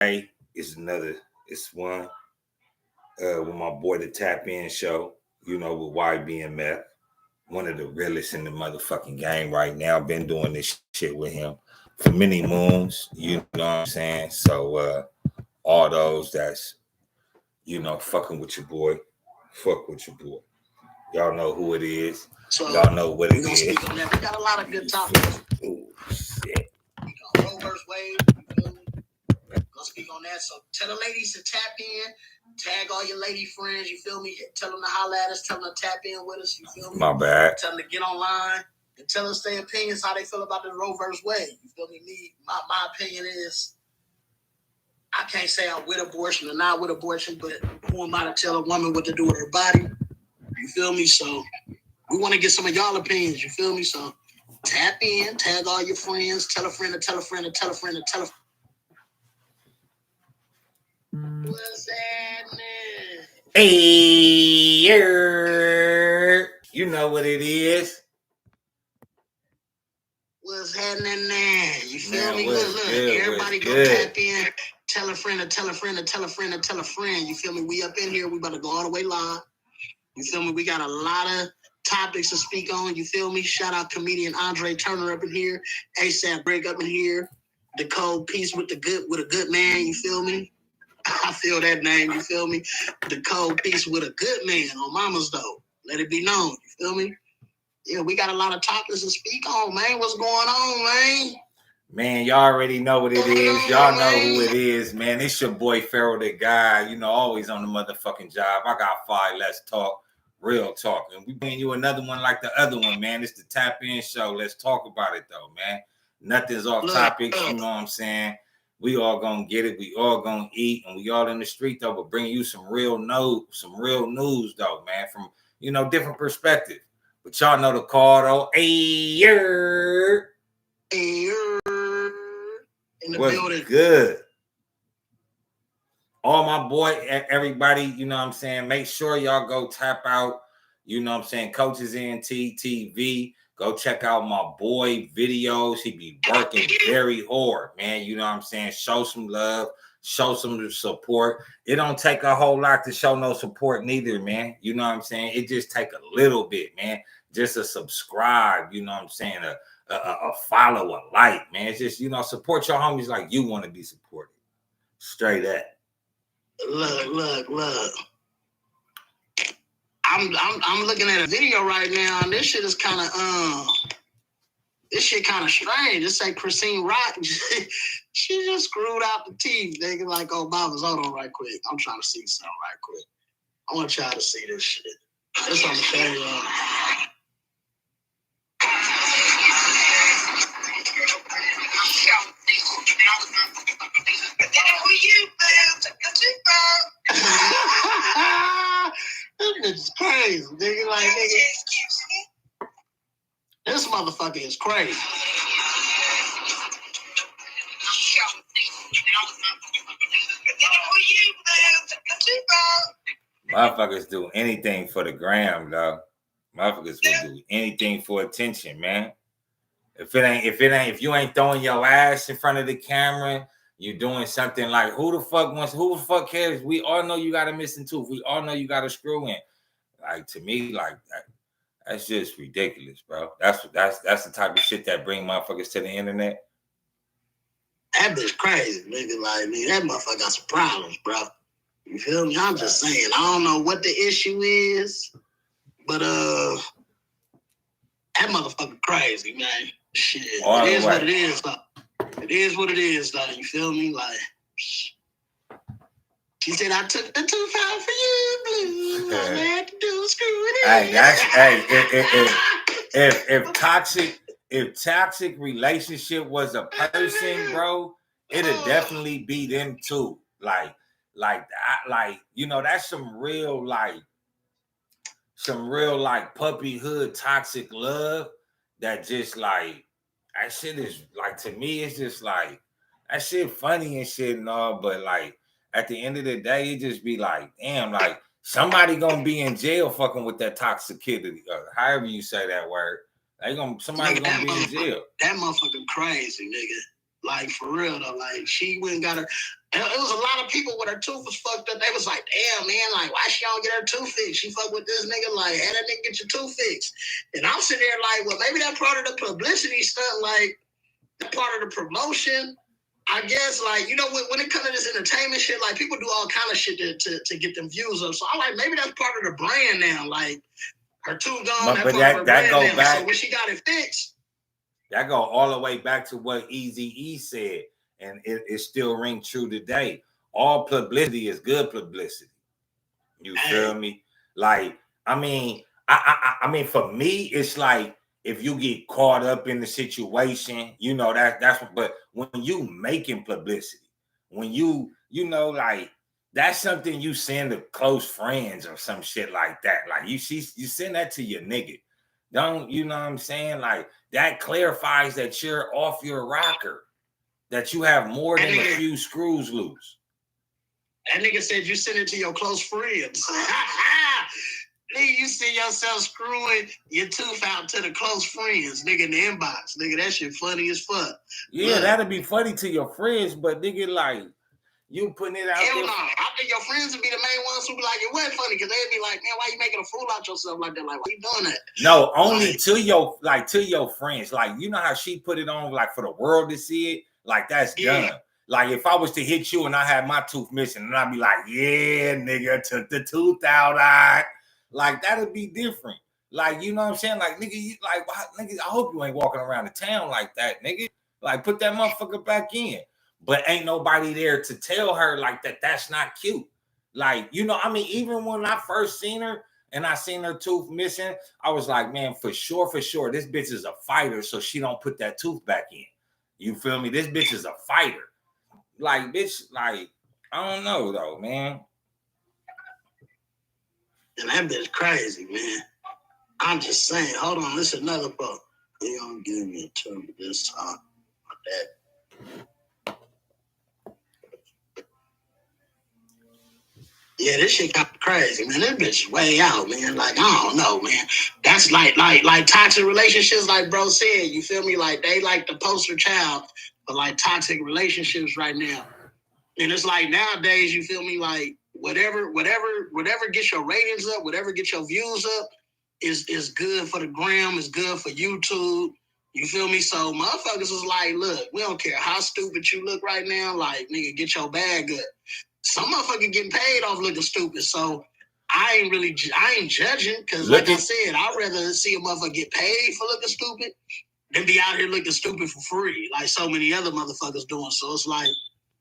Hey, it's one with my boy the Tap In Show, with YBMF, one of the realest in the motherfucking game right now. Been doing this shit with him for many moons, you know what I'm saying? So all those that's, fucking with your boy, fuck with your boy. Y'all know who it is. So y'all know what it is. Speak on that. We got a lot of good topics. Oh shit. Roe versus Wade, you feel me? Gonna speak on that. So tell the ladies to tap in, tag all your lady friends, you feel me? Tell them to holler at us, tell them to tap in with us, you feel me? My bad. Tell them to get online and tell us their opinions, how they feel about the Roe versus Wade. You feel me? My opinion is, I can't say I'm with abortion or not with abortion, but who am I to tell a woman what to do with her body? You feel me? So we want to get some of y'all opinions, you feel me? So tap in, tag all your friends, tell a friend to tell a friend to tell a friend to tell a friend. What's happening? Hey, you know what it is. What's happening there? You feel me? Look, everybody go tap in. Tell a friend to tell a friend to tell a friend to tell a friend. You feel me? We up in here. We about to go all the way live. You feel me? We got a lot of topics to speak on. You feel me? Shout out comedian Andre Turner up in here. ASAP Break up in here. The Cold Piece with a good man. You feel me? I feel that name. You feel me? The Cold Piece with a good man on Mama's though. Let it be known. You feel me? Yeah, we got a lot of topics to speak on, man. What's going on, man? Man, y'all already know what it is. Y'all know who it is, man. It's your boy Pharaoh the guy, always on the motherfucking job. I got 5 Let's Talk, real talk. And we bring you another one like the other one, man. It's the Tap In Show. Let's talk about it, though, man. Nothing's off topics, you know what I'm saying? We all gonna get it. We all gonna eat, and we all in the street, though, but bringing you some real news, though, man, from, different perspective. But y'all know the call, though. Ayer. In the building. Good. All my boy, everybody, you know what I'm saying? Make sure y'all go tap out, you know what I'm saying? Coaches NT TV. Go check out my boy videos. He be working very hard, man. You know what I'm saying? Show some love. Show some support. It don't take a whole lot to show no support neither, man. You know what I'm saying? It just take a little bit, man. Just a subscribe, you know what I'm saying? A follow, a like, man. It's just, support your homies like you want to be supported. Straight up. Look. I'm looking at a video right now, and this shit is kind of strange. It say Christine Rock, she just screwed out the teeth. They like Obama's. Hold on, right quick. I'm trying to see something right quick. I want y'all to see this shit. This on the show. This bitch is crazy, nigga. Like, nigga, this motherfucker is crazy. Motherfuckers do anything for the gram, though. Motherfuckers will do anything for attention, man. If you ain't throwing your ass in front of the camera, you doing something like who the fuck cares? We all know you got a missing tooth. We all know you got a screw in. Like, to me, like that's just ridiculous, bro. That's the type of shit that bring motherfuckers to the internet. That bitch crazy, nigga. Like, nigga, that motherfucker got some problems, bro. You feel me? I'm just saying. I don't know what the issue is, but that motherfucker crazy, man. Shit. It is what it is, though. It is what it is, though. You feel me? Like, she said, I took the tooth out for you, blue. All I had to do was screw it in. If toxic relationship was a person, bro, it'd definitely be them too. Like, that's some real puppy hood toxic love that just like, that shit is like, to me, it's just like, that shit funny and shit and all, but like, at the end of the day, it just be like, damn, like, somebody gonna be in jail fucking with that toxic kid, however you say that word. Somebody's gonna be in jail. That motherfucker crazy, nigga. Like, for real though. Like, she went and got her. And it was a lot of people when her tooth was fucked up. They was like, damn, man, like, why she don't get her tooth fixed? She fuck with this nigga, like, had that nigga get your tooth fixed. And I'm sitting there like, well, maybe that part of the publicity stuff, like, that part of the promotion, I guess, like, you know, when it comes to this entertainment shit, like, people do all kind of shit to get them views up. So I'm like, maybe that's part of the brand now. Like, her tooth gone, but that part of her brand now. Back, so when she got it fixed. That go all the way back to what Eazy-E said. And it still rings true today. All publicity is good publicity. You feel me? Like, I mean, I mean, for me, it's like if you get caught up in the situation, you know, that's what, but when you making publicity, when you know, like, that's something you send to close friends or some shit like that. Like you send that to your nigga. Don't, you know what I'm saying? Like, that clarifies that you're off your rocker. That you have more than a few screws loose. That nigga said you send it to your close friends. Nigga, you see yourself screwing your tooth out to the close friends, nigga, in the inbox. Nigga, that shit funny as fuck. Yeah, that'd be funny to your friends, but nigga, like, you putting it out Hell there. No. I think your friends would be the main ones who be like, it wasn't funny, because they'd be like, man, why you making a fool out yourself like that? Like, why you doing that? No, only like, to your friends. Like, you know how she put it on, like, for the world to see it? Like, that's done. Like, if I was to hit you and I had my tooth missing, and I'd be like, yeah, nigga, took the tooth out, like, that'd be different. Like, you know what I'm saying? Like, nigga, nigga, I hope you ain't walking around the town like that, nigga. Like, put that motherfucker back in. But ain't nobody there to tell her, like, that's not cute. Like, you know, I mean, even when I first seen her and I seen her tooth missing, I was like, man, for sure, this bitch is a fighter, so she don't put that tooth back in. You feel me? This bitch is a fighter. Like, bitch, like, I don't know, though, man. And that bitch crazy, man. I'm just saying. Hold on, this is another book. They gonna give me a turn this time. That. Yeah, this shit got crazy, man. This bitch is way out, man. Like, I don't know, man. That's like toxic relationships, like bro said. You feel me? Like, they like the poster child for like toxic relationships right now. And it's like nowadays, you feel me? Like, whatever gets your ratings up, whatever gets your views up, is good for the gram, is good for YouTube. You feel me? So motherfuckers is like, look, we don't care how stupid you look right now. Like, nigga, get your bag up. Some motherfucker getting paid off looking stupid. So I ain't judging, because like I said, I'd rather see a motherfucker get paid for looking stupid than be out here looking stupid for free, like so many other motherfuckers doing. So it's like,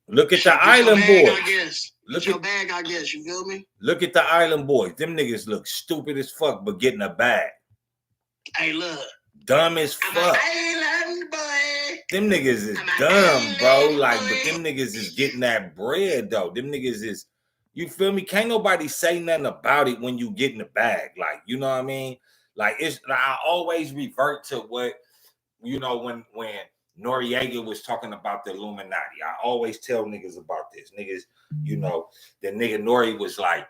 look at the Island Boys. I guess. Look at your bag, I guess. You feel me? Look at the Island Boys. Them niggas look stupid as fuck, but getting a bag. Hey, look. Dumb as fuck. Island boy. Them niggas is dumb, bro. Like, but them niggas is getting that bread, though. Them niggas is, you feel me? Can't nobody say nothing about it when you get in the bag. Like, you know what I mean? Like, I always revert to what, you know, when Noriega was talking about the Illuminati. I always tell niggas about this. Niggas, you know, the nigga Nori was like,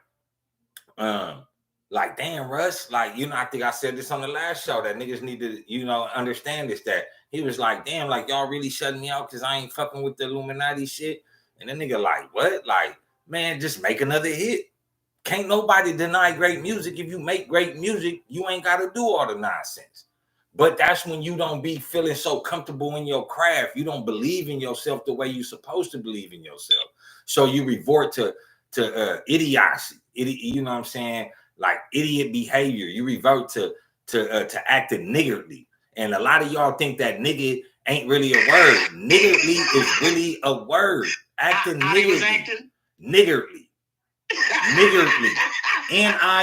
damn, Russ, like, you know, I think I said this on the last show, that niggas need to, you know, understand this, that he was like, damn, like, y'all really shutting me out because I ain't fucking with the Illuminati shit. And the nigga like, what? Like, man, just make another hit. Can't nobody deny great music. If you make great music, you ain't got to do all the nonsense. But that's when you don't be feeling so comfortable in your craft. You don't believe in yourself the way you're supposed to believe in yourself. So you revert to idiocy. You know what I'm saying? Like idiot behavior. You revert to acting niggardly. And a lot of y'all think that nigga ain't really a word. Niggardly is really a word. Acting niggardly. Niggardly. Niggardly. Niggardly.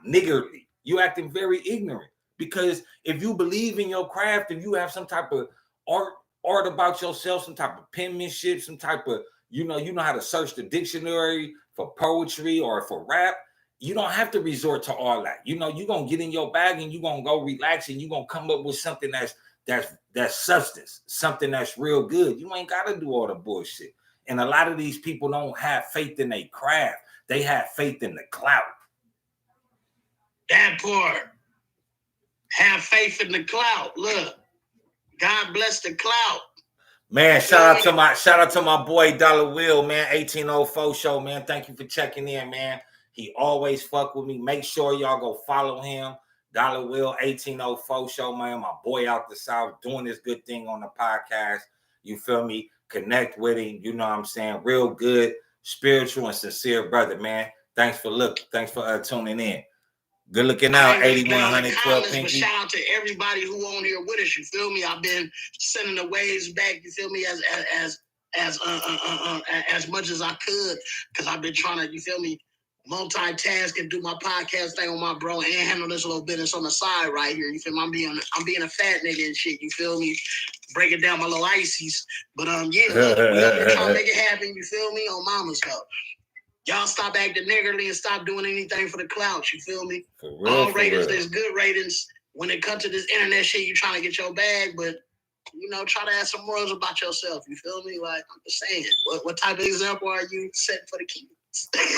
Niggardly. You acting very ignorant, because if you believe in your craft, if you have some type of art about yourself, some type of penmanship, some type of, you know how to search the dictionary for poetry or for rap, you don't have to resort to all that. You know, you're gonna get in your bag and you're gonna go relax and you're gonna come up with something that's substance, something that's real good. You ain't gotta do all the bullshit. And a lot of these people don't have faith in their craft. They have faith in the clout. That part. Have faith in the clout. Look, God bless the clout. Man, shout out to my boy Dollar Will, man. 1804 show, man. Thank you for checking in, man. He always fuck with me. Make sure y'all go follow him. Dollar Will 1804 show, man. My boy out the South doing this good thing on the podcast. You feel me? Connect with him. You know what I'm saying? Real good, spiritual, and sincere brother, man. Thanks for tuning in. Good looking out, 8112 Pinky. Shout out to everybody who on here with us. You feel me? I've been sending the waves back. You feel me? As much as I could, because I've been trying to. You feel me? Multitask and do my podcast thing on my bro and handle this little business on the side right here. You feel me? I'm being a fat nigga and shit. You feel me? Breaking down my little ices. But yeah, look, we up here trying to make it happen. You feel me? On mama's help. Y'all stop acting niggerly and stop doing anything for the clout. You feel me? For real, all ratings, there's good ratings. When it comes to this internet shit, you trying to get your bag, but you know, try to add some morals about yourself. You feel me? Like I'm just saying, what type of example are you setting for the kids?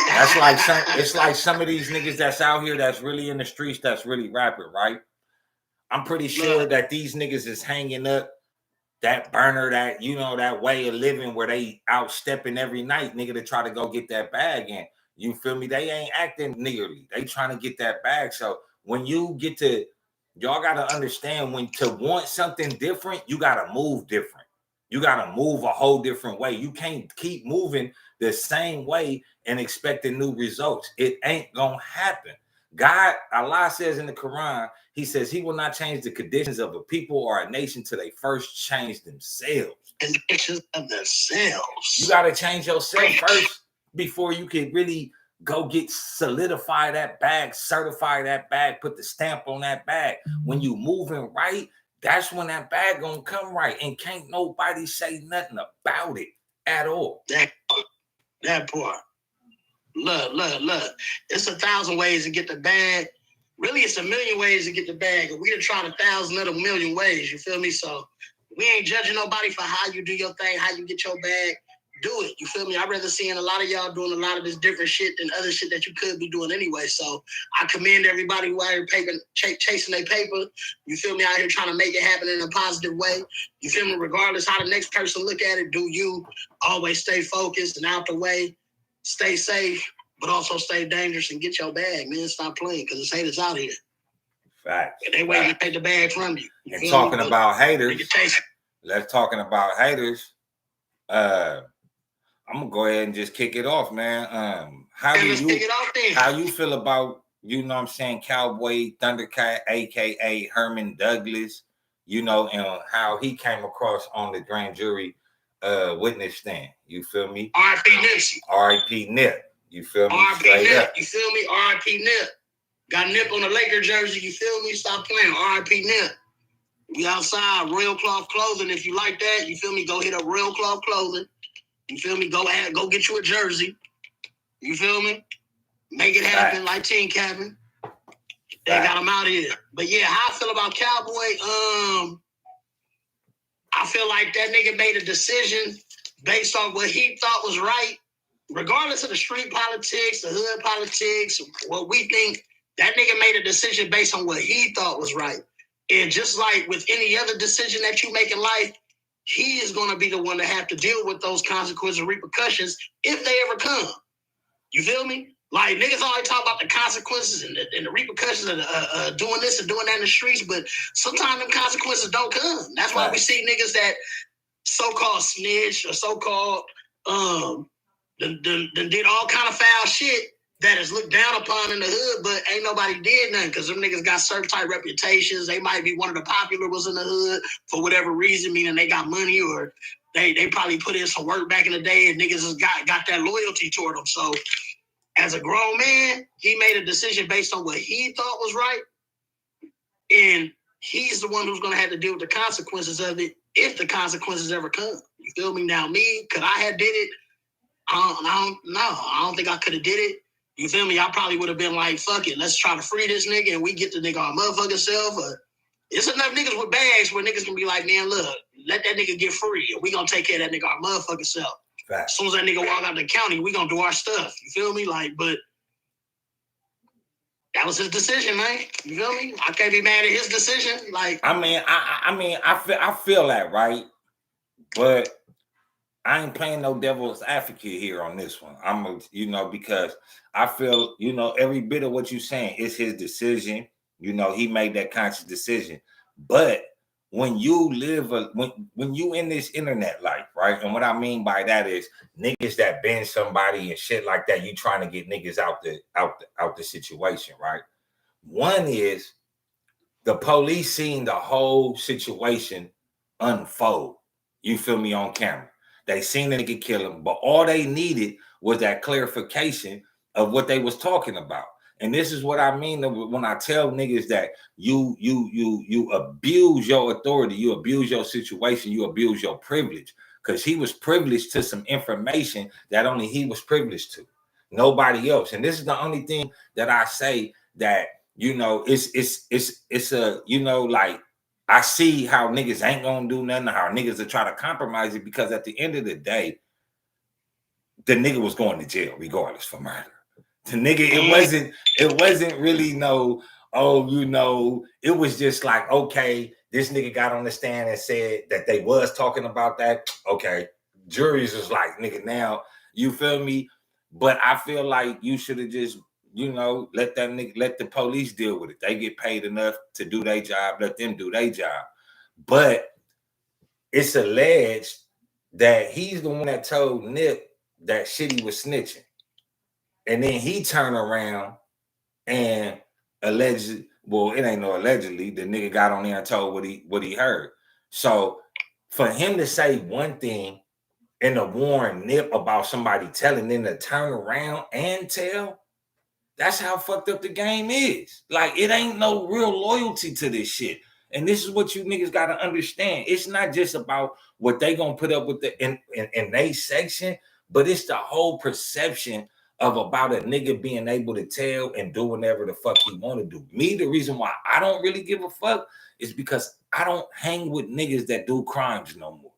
That's like it's like some of these niggas that's out here that's really in the streets that's really rapping, right? I'm pretty sure that these niggas is hanging up that burner, that, you know, that way of living where they outstepping every night, nigga, to try to go get that bag in. You feel me? They ain't acting niggerly. They trying to get that bag. So when you get to, y'all got to understand, when to want something different, you got to move different. You got to move a whole different way. You can't keep moving the same way and expecting new results. It ain't going to happen. God, Allah says in the Quran, he says he will not change the conditions of a people or a nation till they first change themselves. Conditions of themselves. You got to change yourself first before you can really go get solidify that bag, certify that bag, put the stamp on that bag. When you moving right, that's when that bag gonna come right. And can't nobody say nothing about it at all. That part. Look. It's 1,000 ways to get the bag. Really, it's 1,000,000 ways to get the bag. And we done tried 1,000 of the 1,000,000 ways. You feel me? So we ain't judging nobody for how you do your thing, how you get your bag. Do it. You feel me? I'd rather seeing a lot of y'all doing a lot of this different shit than other shit that you could be doing anyway. So I commend everybody who out here chasing their paper. You feel me? Out here trying to make it happen in a positive way. You feel me? Regardless how the next person look at it, do you always stay focused and out the way? Stay safe, but also stay dangerous and get your bag, man. Stop playing, because there's haters out here. Facts. And they wait to take the bag from you. And talking about haters, let's talking about haters. I'm gonna go ahead and just kick it off, man. How you feel about, you know what I'm saying, Cowboy Thundercat, aka Herman Douglas, you know, and how he came across on the grand jury witness stand? You feel me? R.I.P. Nipsey. R.I.P. Nip. You feel me? R.I.P. Nip. You feel me? R.I.P. Nip. Got Nip on the Laker jersey. You feel me? Stop playing. R.I.P. Nip. We outside. Royal Cloth Clothing. If you like that, you feel me? Go hit up Royal Cloth Clothing. You feel me? Go get you a jersey. You feel me? Make it happen like Team Cabin. They got him out of here. But yeah, how I feel about Cowboy? I feel like that nigga made a decision based on what he thought was right, regardless of the street politics, the hood politics, what we think. That nigga made a decision based on what he thought was right. And just like with any other decision that you make in life, he is going to be the one to have to deal with those consequences and repercussions if they ever come. You feel me? Like, niggas always talk about the consequences and the repercussions of doing this and doing that in the streets, but sometimes them consequences don't come. That's why we see niggas that so-called snitch or so-called did all kind of foul shit that is looked down upon in the hood, but ain't nobody did nothing because them niggas got certain type reputations. They might be one of the popular ones in the hood for whatever reason, meaning they got money, or they probably put in some work back in the day and niggas has got that loyalty toward them. So as a grown man, he made a decision based on what he thought was right. And he's the one who's going to have to deal with the consequences of it if the consequences ever come. You feel me? Now, me, could I have did it? I don't think I could have did it. You feel me? I probably would have been like, fuck it, let's try to free this nigga and we get the nigga our motherfucking self. It's enough niggas with bags where niggas can be like, man, look, let that nigga get free and we gonna take care of that nigga our motherfucking self. Fact. As soon as that nigga walk out the county, we gonna do our stuff. You feel me? Like, but that was his decision, man. You feel me? I can't be mad at his decision. Like, I feel that, right? But I ain't playing no devil's advocate here on this one. Because I feel, every bit of what you're saying is his decision. He made that conscious decision. But when you live, when you in this internet life, right? And what I mean by that is niggas that bend somebody and shit like that. You trying to get niggas out the situation, right? One is the police seeing the whole situation unfold. You feel me, on camera. They seen the nigga kill him, but all they needed was that clarification of what they was talking about. And this is what I mean when I tell niggas that you abuse your authority, you abuse your situation, you abuse your privilege. Because he was privileged to some information that only he was privileged to, nobody else. And this is the only thing that I say that, it's a, like, I see how niggas ain't gonna do nothing, how niggas are trying to compromise it, because at the end of the day, the nigga was going to jail regardless for murder. The nigga, it wasn't really no, it was just like, okay, this nigga got on the stand and said that they was talking about that. Okay, juries was like, nigga, now, you feel me? But I feel like you should have just, let the police deal with it. They get paid enough to do their job. Let them do their job. But it's alleged that he's the one that told Nip that Shitty was snitching. And then he turned around and allegedly, well, it ain't no allegedly, the nigga got on there and told what he heard. So for him to say one thing and to warn Nip about somebody telling them to turn around and tell, that's how fucked up the game is. Like, it ain't no real loyalty to this shit. And this is what you niggas got to understand. It's not just about what they gonna put up with in they section, but it's the whole perception of about a nigga being able to tell and do whatever the fuck he want to do. Me, the reason why I don't really give a fuck is because I don't hang with niggas that do crimes no more.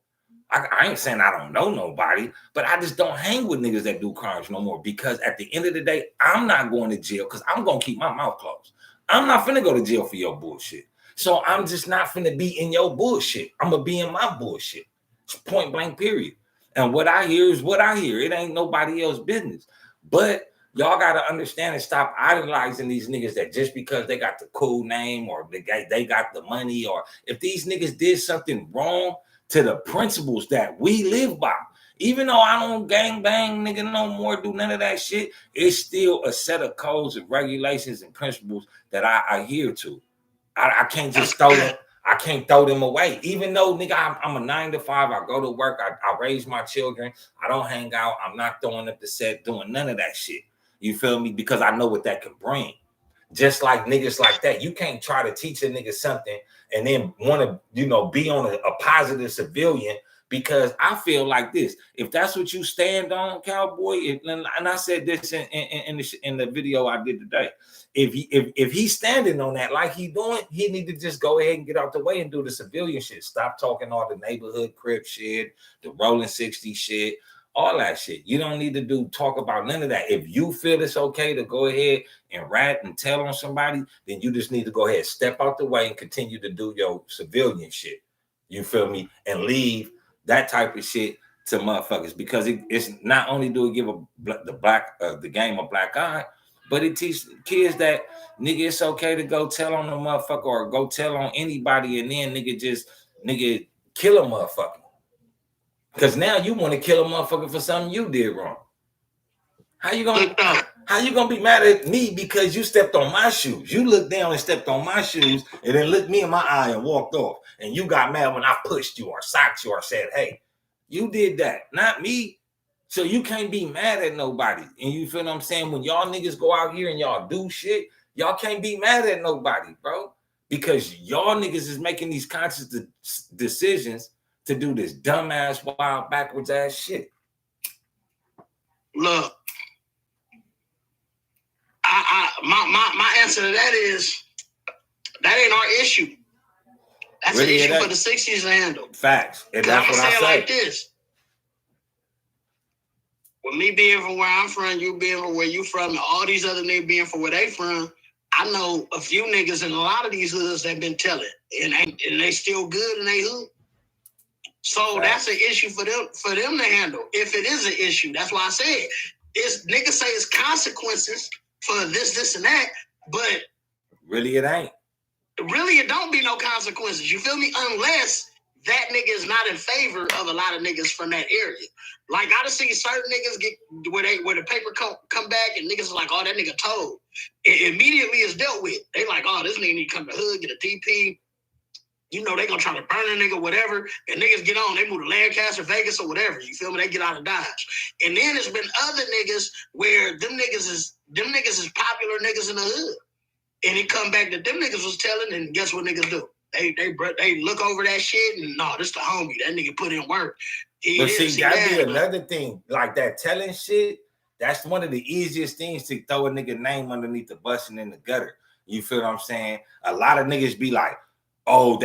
I ain't saying I don't know nobody, but I just don't hang with niggas that do crimes no more, because at the end of the day, I'm not going to jail because I'm going to keep my mouth closed. I'm not finna go to jail for your bullshit. So I'm just not finna be in your bullshit. I'm going to be in my bullshit. It's point blank, period. And what I hear is what I hear. It ain't nobody else's business. But y'all got to understand and stop idolizing these niggas that just because they got the cool name or they got the money, or if these niggas did something wrong to the principles that we live by. Even though I don't gang bang, nigga, no more, do none of that shit, it's still a set of codes and regulations and principles that I adhere to. I can't just throw them. I can't throw them away. Even though, nigga, I'm a 9 to 5. I go to work. I raise my children. I don't hang out. I'm not throwing up the set, doing none of that shit. You feel me? Because I know what that can bring. Just like niggas like that, you can't try to teach a nigga something and then want to, be on a positive civilian, because I feel like this. If that's what you stand on, cowboy, and I said this in the video I did today, if he's standing on that like he doing, he need to just go ahead and get out the way and do the civilian shit. Stop talking all the neighborhood crib shit, the rolling 60 shit, all that shit. You don't need to talk about none of that. If you feel it's okay to go ahead and rat and tell on somebody, then you just need to go ahead, step out the way and continue to do your civilian shit. You feel me? And leave that type of shit to motherfuckers, because it's not only do it give the game a black eye, but it teaches kids that, nigga, it's okay to go tell on a motherfucker or go tell on anybody, and then nigga kill a motherfucker. Because now you want to kill a motherfucker for something you did wrong. How you gonna be mad at me because you stepped on my shoes? You looked down and stepped on my shoes and then looked me in my eye and walked off. And you got mad when I pushed you or socked you or said, hey, you did that, not me. So you can't be mad at nobody. And you feel what I'm saying? When y'all niggas go out here and y'all do shit, y'all can't be mad at nobody, bro. Because y'all niggas is making these conscious decisions to do this dumbass, wild, backwards ass shit. Look, my answer to that is that ain't our issue. That's really an issue for the 60s to handle. Facts. And that's what I say. Like this. With me being from where I'm from, you being from where you from, and all these other niggas being from where they from, I know a few niggas in a lot of these hoods that been telling, and they still good in they hood. So that's an issue for them to handle. If it is an issue, that's why I said niggas say it's consequences for this, and that, but really it ain't. Really, it don't be no consequences. You feel me? Unless that nigga is not in favor of a lot of niggas from that area. Like I done seen certain niggas get where the paper come back and niggas are like, oh, that nigga told. It immediately is dealt with. They like, oh, this nigga need to come to hood, get a DP. You know, they gonna try to burn a nigga, whatever. And niggas get on, they move to Lancaster, Vegas, or whatever. You feel me? They get out of Dodge. And then there's been other niggas where them niggas is popular niggas in the hood. And it come back that them niggas was telling, and guess what niggas do? They look over that shit and no, this the homie. That nigga put in work. But see, that'd be another thing. Like that telling shit, that's one of the easiest things to throw a nigga name underneath the bus and in the gutter. You feel what I'm saying? A lot of niggas be like, oh,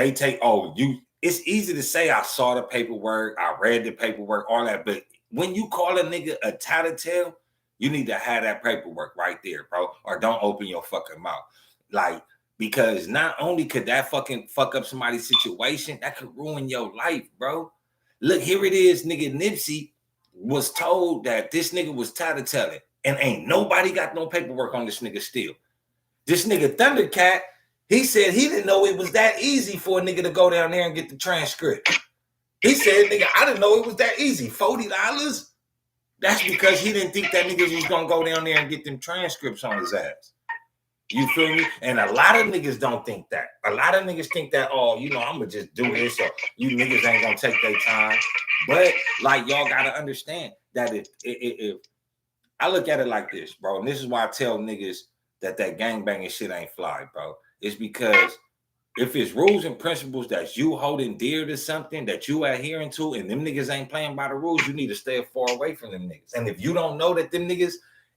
it's easy to say I saw the paperwork, I read the paperwork, all that. But when you call a nigga a tattletale, you need to have that paperwork right there, bro. Or don't open your fucking mouth. Like, because not only could that fucking fuck up somebody's situation, that could ruin your life, bro. Look, here it is, nigga. Nipsey was told that this nigga was tattletelling, and ain't nobody got no paperwork on this nigga still. This nigga Thundercat, he said he didn't know it was that easy for a nigga to go down there and get the transcript. He said, nigga, I didn't know it was that easy. $40? That's because he didn't think that niggas was gonna go down there and get them transcripts on his ass. You feel me? And a lot of niggas don't think that. A lot of niggas think that, oh, you know, I'm gonna just do this, or you niggas ain't gonna take their time. But like, y'all gotta understand that if I look at it like this, bro, and this is why I tell niggas that gangbanging shit ain't fly, bro. It's because if it's rules and principles that you holding dear to something that you adhering to, and them niggas ain't playing by the rules, you need to stay far away from them niggas. And if you don't know that them niggas,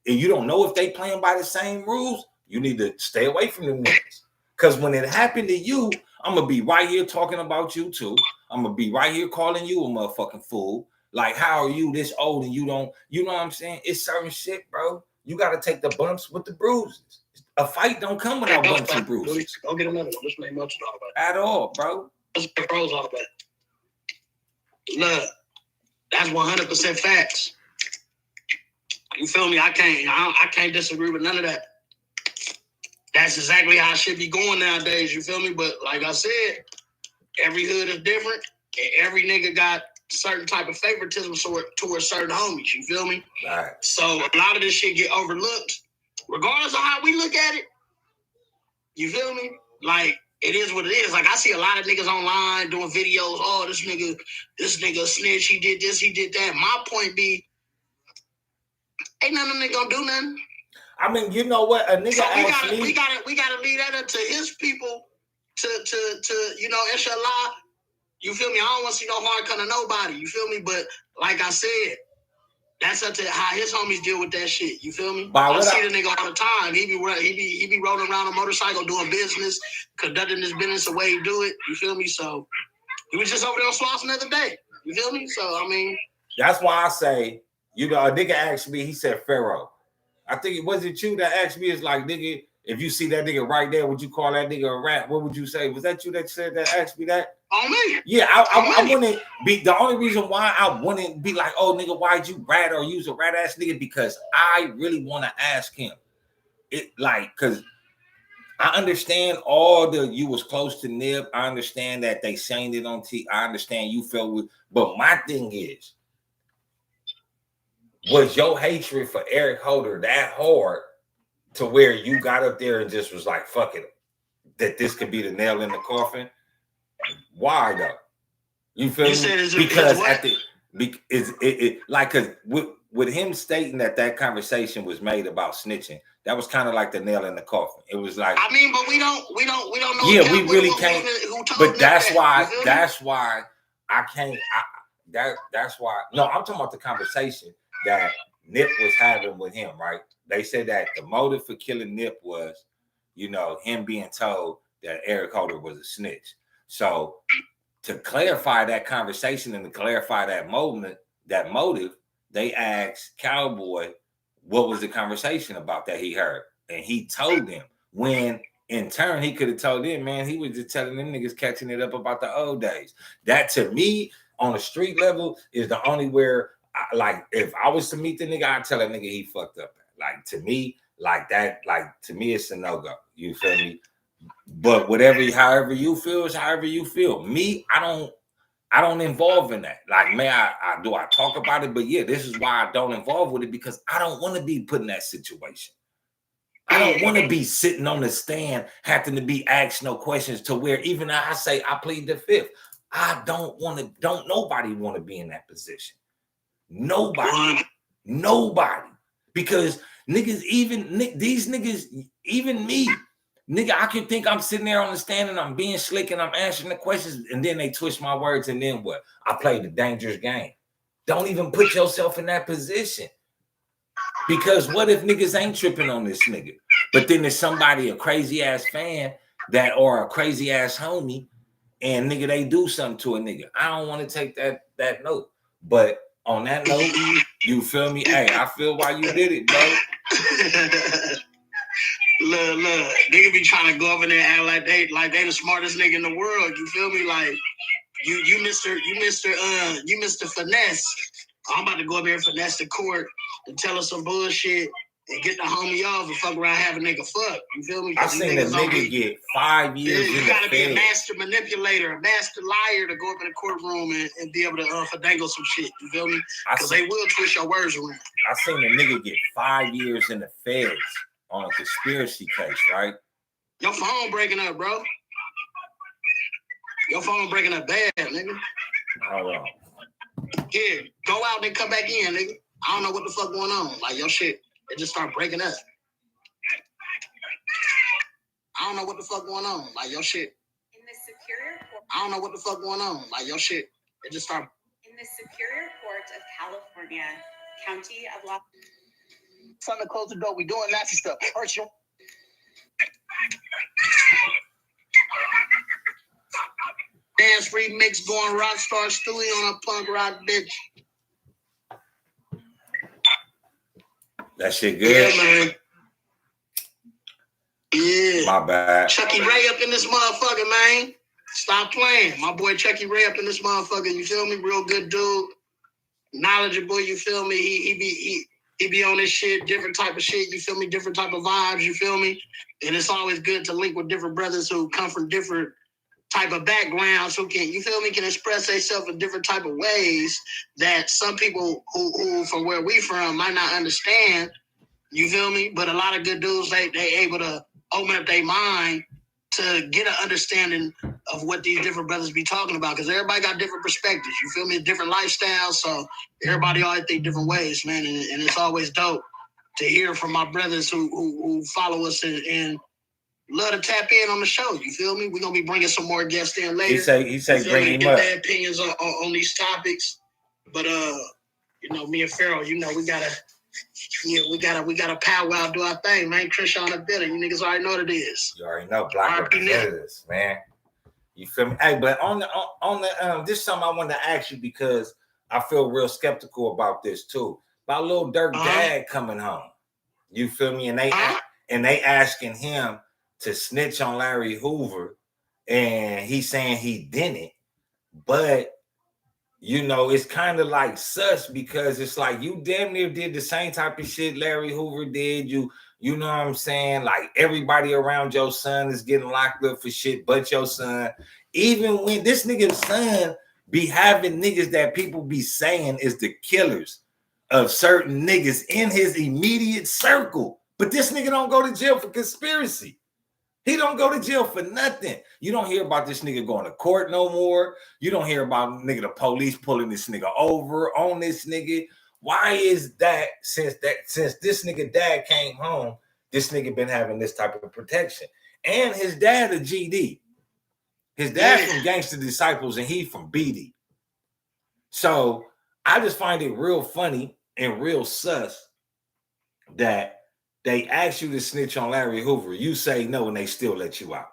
and you don't know if they playing by the same rules, you need to stay away from them niggas. Because when it happened to you, I'm going to be right here talking about you too. I'm going to be right here calling you a motherfucking fool. Like, how are you this old and you don't, you know what I'm saying? It's certain shit, bro. You got to take the bumps with the bruises. A fight don't come without bumps and bruises. Go get another one. This ain't much to talk about. At all, bro. That's what the pros all about. Look, that's 100% facts. You feel me? I can't disagree with none of that. That's exactly how it should be going nowadays. You feel me? But like I said, every hood is different, and every nigga got certain type of favoritism towards certain homies. You feel me? Right. So a lot of this shit get overlooked, regardless of how we look at it. You feel me? Like, it is what it is. Like, I see a lot of niggas online doing videos. Oh, this nigga snitch. He did this. He did that. My point be, ain't none of them niggas gonna do nothing. I mean, you know what? A nigga so we gotta leave that up to his people to you know, inshallah. You feel me? I don't want to see no harm come to nobody. You feel me? But like I said, that's up to how his homies deal with that shit. You feel me? I see the nigga all the time. He be rolling around a motorcycle doing business, conducting his business the way he do it. You feel me? So he was just over there on Swaps another day. You feel me? So I mean, that's why I say, you know, a nigga asked me. He said, Pharaoh. I think it wasn't you that asked me. It's like, nigga, if you see that nigga right there, would you call that nigga a rat? What would you say? Was that you that said that? Asked me that? On me. Yeah, I wouldn't be. The only reason why I wouldn't be like, oh, nigga, why'd you rat or use a rat ass nigga? Because I really want to ask him. It like, because I understand you was close to Nip. I understand that they saying it on T. I understand you felt with, but my thing is, was your hatred for Eric Holder that hard to where you got up there and just was like, fuck it, that this could be the nail in the coffin? Why though? You feel me? Because because with him stating that conversation was made about snitching, that was kind of like the nail in the coffin. It was like, I mean, but we don't know. Yeah, we really can't. But that's why I can't. That's why. No, I'm talking about the conversation that Nip was having with him, right? They said that the motive for killing Nip was, you know, him being told that Eric Holder was a snitch. So to clarify that conversation and to clarify that motive, they asked Cowboy what was the conversation about that he heard. And he told them, when in turn he could have told them, man, he was just telling them niggas catching it up about the old days. That to me, on a street level is the only where, like, if I was to meet the nigga, I'd tell that nigga he fucked up. Like, to me, like that, like, to me, it's a no-go. You feel me? But however you feel is however you feel. Me, I don't involve in that. Like, man, I talk about it, but yeah, this is why I don't involve with it, because I don't want to be put in that situation. I don't want to be sitting on the stand having to be asked no questions, to where even I say I plead the fifth. I don't nobody want to be in that position. Nobody. Because niggas, these niggas, even me, nigga, I can think I'm sitting there on the stand and I'm being slick and I'm answering the questions, and then they twist my words, and then what? I played the dangerous game. Don't even put yourself in that position. Because what if niggas ain't tripping on this nigga? But then there's somebody, a crazy ass fan or a crazy ass homie, and nigga, they do something to a nigga. I don't want to take that note. But on that note, you feel me? Hey, I feel why you did it, bro. Look, nigga be trying to go over there and act like they the smartest nigga in the world. You feel me? Like you Mr. Finesse. I'm about to go over there and finesse the court and tell us some bullshit and get the homie off and fuck around, have a nigga fuck. You feel me? I seen a nigga get 5 years. You gotta be a master manipulator, a master liar to go up in the courtroom and be able to finagle some shit. You feel me? Because they will twist your words around. I seen a nigga get 5 years in the feds on a conspiracy case, right? Your phone breaking up, bro. Your phone breaking up bad, nigga. Hold on. Here, go out and come back in, nigga. I don't know what the fuck going on. Like, your shit, it just start breaking up. I don't know what the fuck going on. Like, your shit. In the Superior Court. I don't know what the fuck going on. Like, your shit, it just start. In the Superior Court of California, County of Los. Son to close the door. We doing Nazi stuff. Hurt you. Dance remix going Rockstar Stewie on a punk rock bitch. That shit good. Yeah, man. Yeah. My bad. Chucky Ray up in this motherfucker, man. Stop playing. My boy Chucky Ray up in this motherfucker. You feel me? Real good dude. Knowledgeable, you feel me? He be on this shit, different type of shit, you feel me? Different type of vibes, you feel me? And it's always good to link with different brothers who come from different type of backgrounds, who can, you feel me, can express themselves in different type of ways that some people who from where we from might not understand, you feel me? But a lot of good dudes, they able to open up their mind to get an understanding of what these different brothers be talking about, because everybody got different perspectives, you feel me? Different lifestyles, so everybody always think different ways, man, and it's always dope to hear from my brothers who follow us and love to tap in on the show. You feel me? We're gonna be bringing some more guests in later. He say bring him up. Their opinions on these topics, but you know, me and Pharaoh, you know, we gotta powwow, do our thing, man. Chris on the building, you niggas already know what it is. You already know, Black representatives, man. You feel me? Hey, but on the this is something I wanted to ask you, because I feel real skeptical about this too. About Lil Durk dad coming home. You feel me? And they asking him to snitch on Larry Hoover, and he's saying he didn't. But you know, it's kind of like sus, because it's like you damn near did the same type of shit Larry Hoover did. You know what I'm saying? Like, everybody around your son is getting locked up for shit but your son. Even when this nigga's son be having niggas that people be saying is the killers of certain niggas in his immediate circle. But this nigga don't go to jail for conspiracy. He don't go to jail for nothing. You don't hear about this nigga going to court no more. You don't hear about nigga the police pulling this nigga over on this nigga. Why is that? Since this nigga dad came home, this nigga been having this type of protection. And his dad a GD. His dad from Gangsta Disciples and he from BD. So I just find it real funny and real sus that they ask you to snitch on Larry Hoover. You say no, and they still let you out.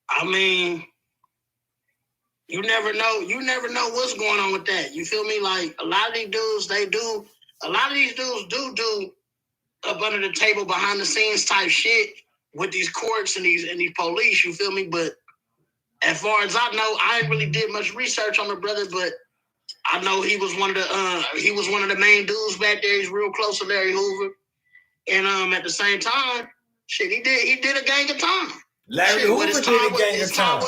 I mean, you never know. You never know what's going on with that. You feel me? Like, a lot of these dudes, do up under the table, behind the scenes type shit with these courts and these police. You feel me? But As far as I know, I ain't really did much research on the brother, but I know he was one of the main dudes back there. He's real close to Larry Hoover, and at the same time, shit, he did a gang of time. Larry Hoover did a gang of time.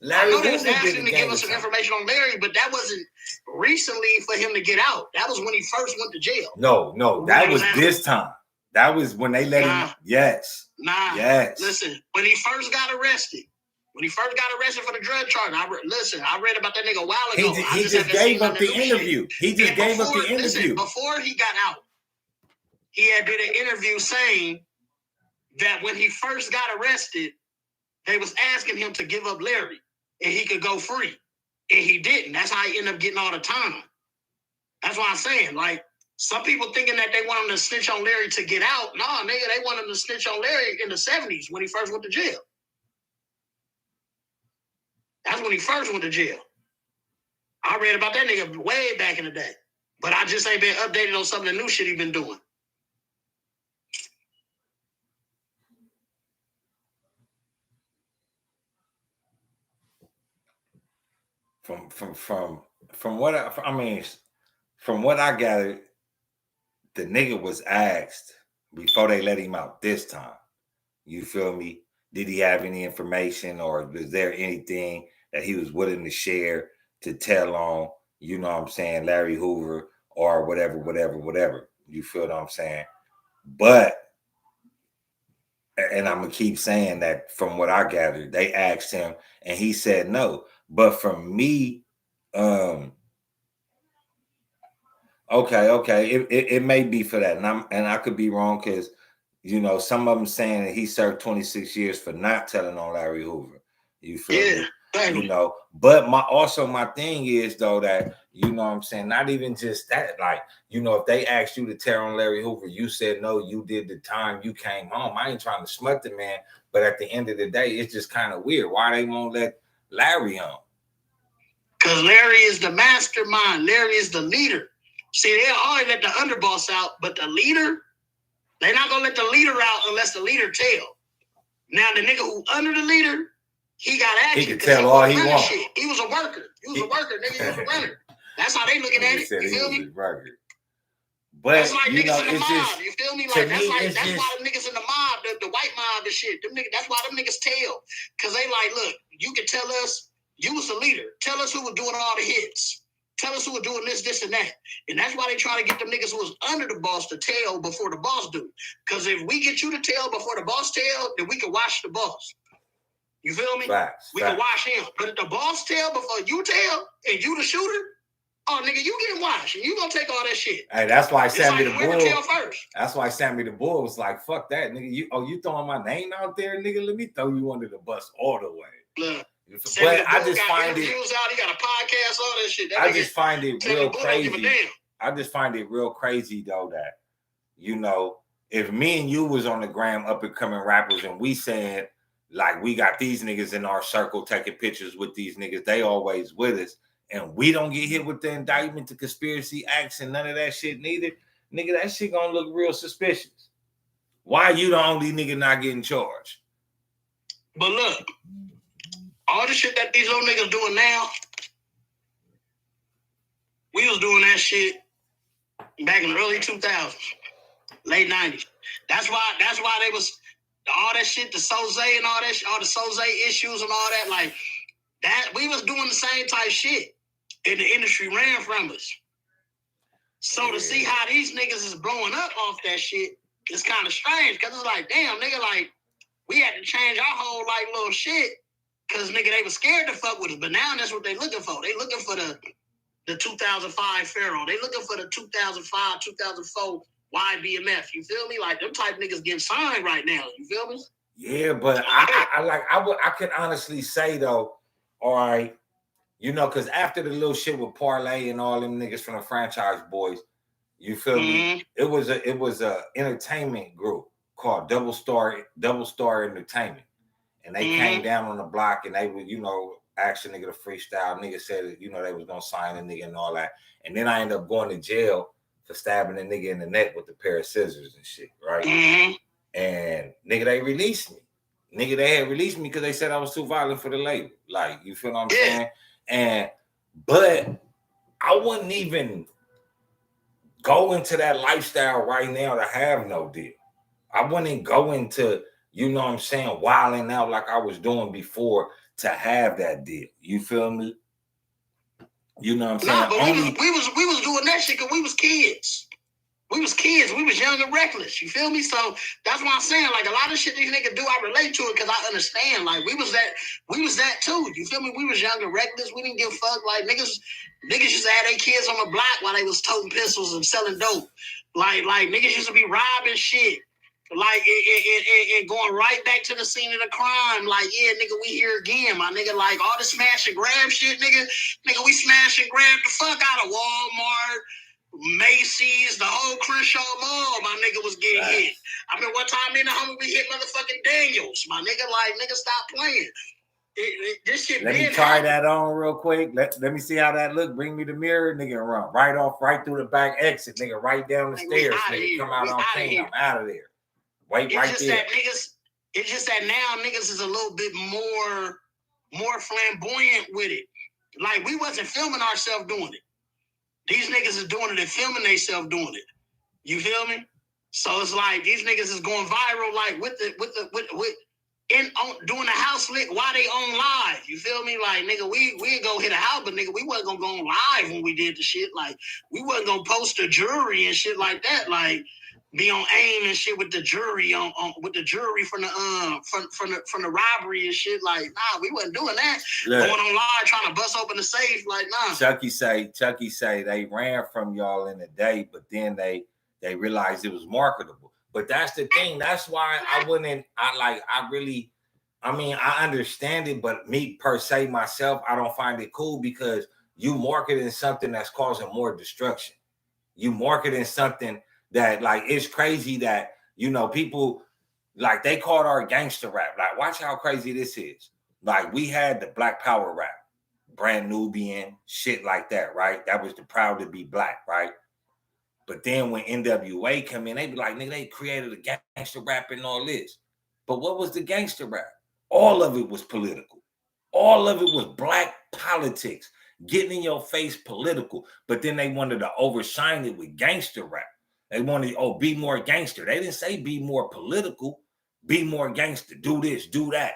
I know they was asking to give us some information on Larry, but that wasn't recently for him to get out. That was when he first went to jail. No, that was this time. That was when they let him. Yes. Yes. Listen, when he first got arrested for the drug charge, I read about that nigga a while ago. He just gave up the interview. Listen, before he got out, he had did an interview saying that when he first got arrested, they was asking him to give up Larry and he could go free. And he didn't. That's how he ended up getting all the time. That's what I'm saying. Like, some people thinking that they want him to snitch on Larry to get out. No, nigga, they want him to snitch on Larry in the 70s when he first went to jail. That's when he first went to jail. I read about that nigga way back in the day. But I just ain't been updated on some of the new shit he been doing. From what I gathered, the nigga was asked before they let him out this time. You feel me? Did he have any information, or was there anything that he was willing to share to tell on, you know what I'm saying, Larry Hoover or whatever. You feel what I'm saying? But, and I'm going to keep saying that from what I gathered, they asked him and he said no. But from me, okay, it may be for that, and I could be wrong, because you know some of them saying that he served 26 years for not telling on Larry Hoover. You feel me? You know, but my thing is though that, you know what I'm saying, not even just that, like, you know, if they asked you to tell on Larry Hoover, you said no, you did the time, you came home. I ain't trying to smut the man, but at the end of the day, it's just kind of weird why they won't let Larry on. Because Larry is the mastermind. Larry is the leader. See, they'll always let the underboss out, but the leader, they're not going to let the leader out unless the leader tell. Now, the nigga who under the leader, he got action. He can tell all he wants. He was a worker. Nigga. He was a runner. That's how they looking at it. You feel me? But that's like you niggas know, in the mob. Just, you feel me? Like that's why the niggas in the mob, the white mob and shit. Them niggas, that's why them niggas tell. Because they like, look, you can tell us you was the leader. Tell us who was doing all the hits. Tell us who was doing this, and that. And that's why they try to get them niggas who was under the boss to tell before the boss do. Because if we get you to tell before the boss tell, then we can watch the boss. You feel me? We can watch him. But if the boss tell before you tell, and you the shooter, oh, nigga, you getting watched. And you gonna take all that shit. Hey, that's why Sammy the Bull. That's why Sammy the Bull was like, fuck that, nigga. You throwing my name out there, nigga? Let me throw you under the bus all the way. Look. But I just find it. Out, he got a podcast, all that shit. I just find it real crazy. I just find it real crazy though that, you know, if me and you was on the gram up and coming rappers and we saying like we got these niggas in our circle taking pictures with these niggas, they always with us, and we don't get hit with the indictment, the conspiracy acts, and none of that shit neither, nigga, that shit gonna look real suspicious. Why you the only nigga not getting charged? But look. All the shit that these little niggas doing now, we was doing that shit back in the early 2000s, late 90s. That's why they was all that shit, the Soze and all that shit, all the Soze issues and all that, like that. We was doing the same type shit, and the industry ran from us. So to see how these niggas is blowing up off that shit, it's kind of strange, because it's like, damn, nigga, like we had to change our whole like little shit. Because, nigga, they were scared to fuck with us. But now that's what they looking for. They looking for the 2005 Pharaoh. They looking for the 2005, 2004 YBMF. You feel me? Like, them type niggas getting signed right now. You feel me? Yeah, but I can honestly say, though, all right, you know, because after the little shit with Parlay and all them niggas from the Franchise Boys, you feel me? It was a entertainment group called Double Star Entertainment. And they came down on the block and they would, you know, ask a nigga to freestyle. Nigga said, you know, they was going to sign a nigga and all that. And then I ended up going to jail for stabbing a nigga in the neck with a pair of scissors and shit, right? And nigga, they released me. Nigga, they had released me because they said I was too violent for the label. Like, you feel what I'm saying? But I wouldn't even go into that lifestyle right now to have no deal. I wouldn't go into, you know what I'm saying, wilding out like I was doing before to have that deal. You feel me? You know what I'm saying? Nah, but we was doing that shit because we was kids. We was kids. We was young and reckless. You feel me? So that's why I'm saying, like, a lot of shit these niggas do, I relate to it because I understand. Like, we was that too. You feel me? We was young and reckless. We didn't give a fuck. Like, niggas used to have their kids on the block while they was toting pistols and selling dope. Like niggas used to be robbing shit. Like, it going right back to the scene of the crime. Like, yeah, nigga, we here again, my nigga. Like, all the smash and grab shit, nigga, we smash and grab the fuck out of Walmart, Macy's, the whole Crenshaw Mall, my nigga was getting hit. I mean, one time in the home we hit motherfucking Daniels, my nigga. Like, nigga, stop playing. This shit. Let me try that on real quick. Let me see how that look. Bring me the mirror, nigga, and run right through the back exit, nigga, right down the stairs, nigga. Come out on clean. I'm out of there. Wait right there. It's just that now niggas is a little bit more flamboyant with it. Like, we wasn't filming ourselves doing it. These niggas is doing it and filming themselves doing it. You feel me? So it's like these niggas is going viral, like doing a house lick while they on live. You feel me? Like, nigga, we go hit a house, but nigga, we wasn't gonna go on live when we did the shit. Like, we wasn't gonna post a jury and shit like that. Like, be on AIM and shit with the jury with the jury from the robbery and shit. Like, nah, we wasn't doing that. Look, going on live trying to bust open the safe. Like, nah. Chucky say they ran from y'all in the day, but then they realized it was marketable. But that's the thing. That's why I understand it, but me per se myself, I don't find it cool because you marketing something that's causing more destruction. You marketing something that, like, it's crazy that, you know, people, like, they called our gangster rap. Like, watch how crazy this is. Like, we had the Black Power rap, Brand Nubian, shit like that, right? That was the proud to be black, right? But then when NWA come in, they be like, nigga, they created a gangster rap and all this. But what was the gangster rap? All of it was political. All of it was black politics, getting in your face political. But then they wanted to overshine it with gangster rap. They wanted, be more gangster. They didn't say be more political, be more gangster, do this, do that,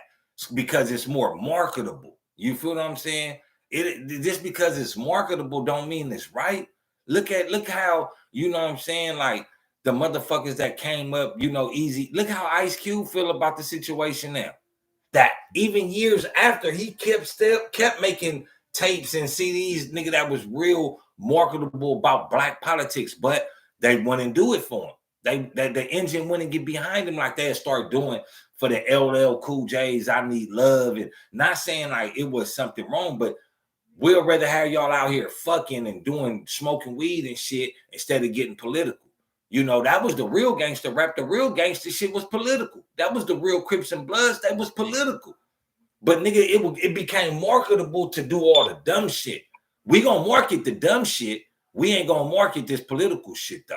because it's more marketable. You feel what I'm saying? Just because it's marketable don't mean it's right. Look how, you know what I'm saying, like, the motherfuckers that came up, you know, easy. Look how Ice Cube feel about the situation now. That even years after, he kept making tapes and CDs, nigga, that was real marketable about black politics, but they wouldn't do it for him. The engine wouldn't get behind him like they start doing for the LL Cool J's, I Need Love, and not saying like it was something wrong, but we'll rather have y'all out here fucking and smoking weed and shit instead of getting political. You know, that was the real gangster rap. The real gangster shit was political. That was the real Crips and Bloods. That was political. But nigga, it became marketable to do all the dumb shit. We gonna market the dumb shit. We ain't gonna market this political shit though.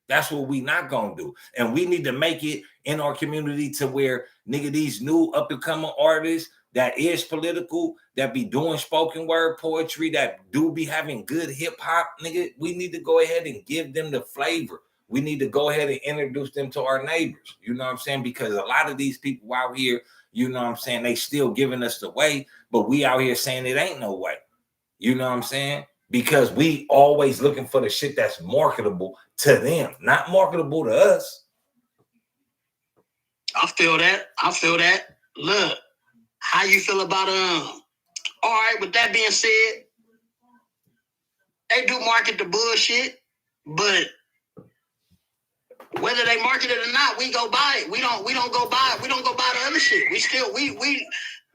That's what we not gonna do. And we need to make it in our community to where, nigga, these new up and coming artists that is political, that be doing spoken word poetry, that do be having good hip hop, nigga, we need to go ahead and give them the flavor. We need to go ahead and introduce them to our neighbors. You know what I'm saying? Because a lot of these people out here, you know what I'm saying, they still giving us the way, but we out here saying it ain't no way. You know what I'm saying? Because we always looking for the shit that's marketable to them, not marketable to us. I feel that. Look, how you feel about all right, with that being said, they do market the bullshit, but whether they market it or not, we go buy it. We don't go buy it. We don't go buy the other shit.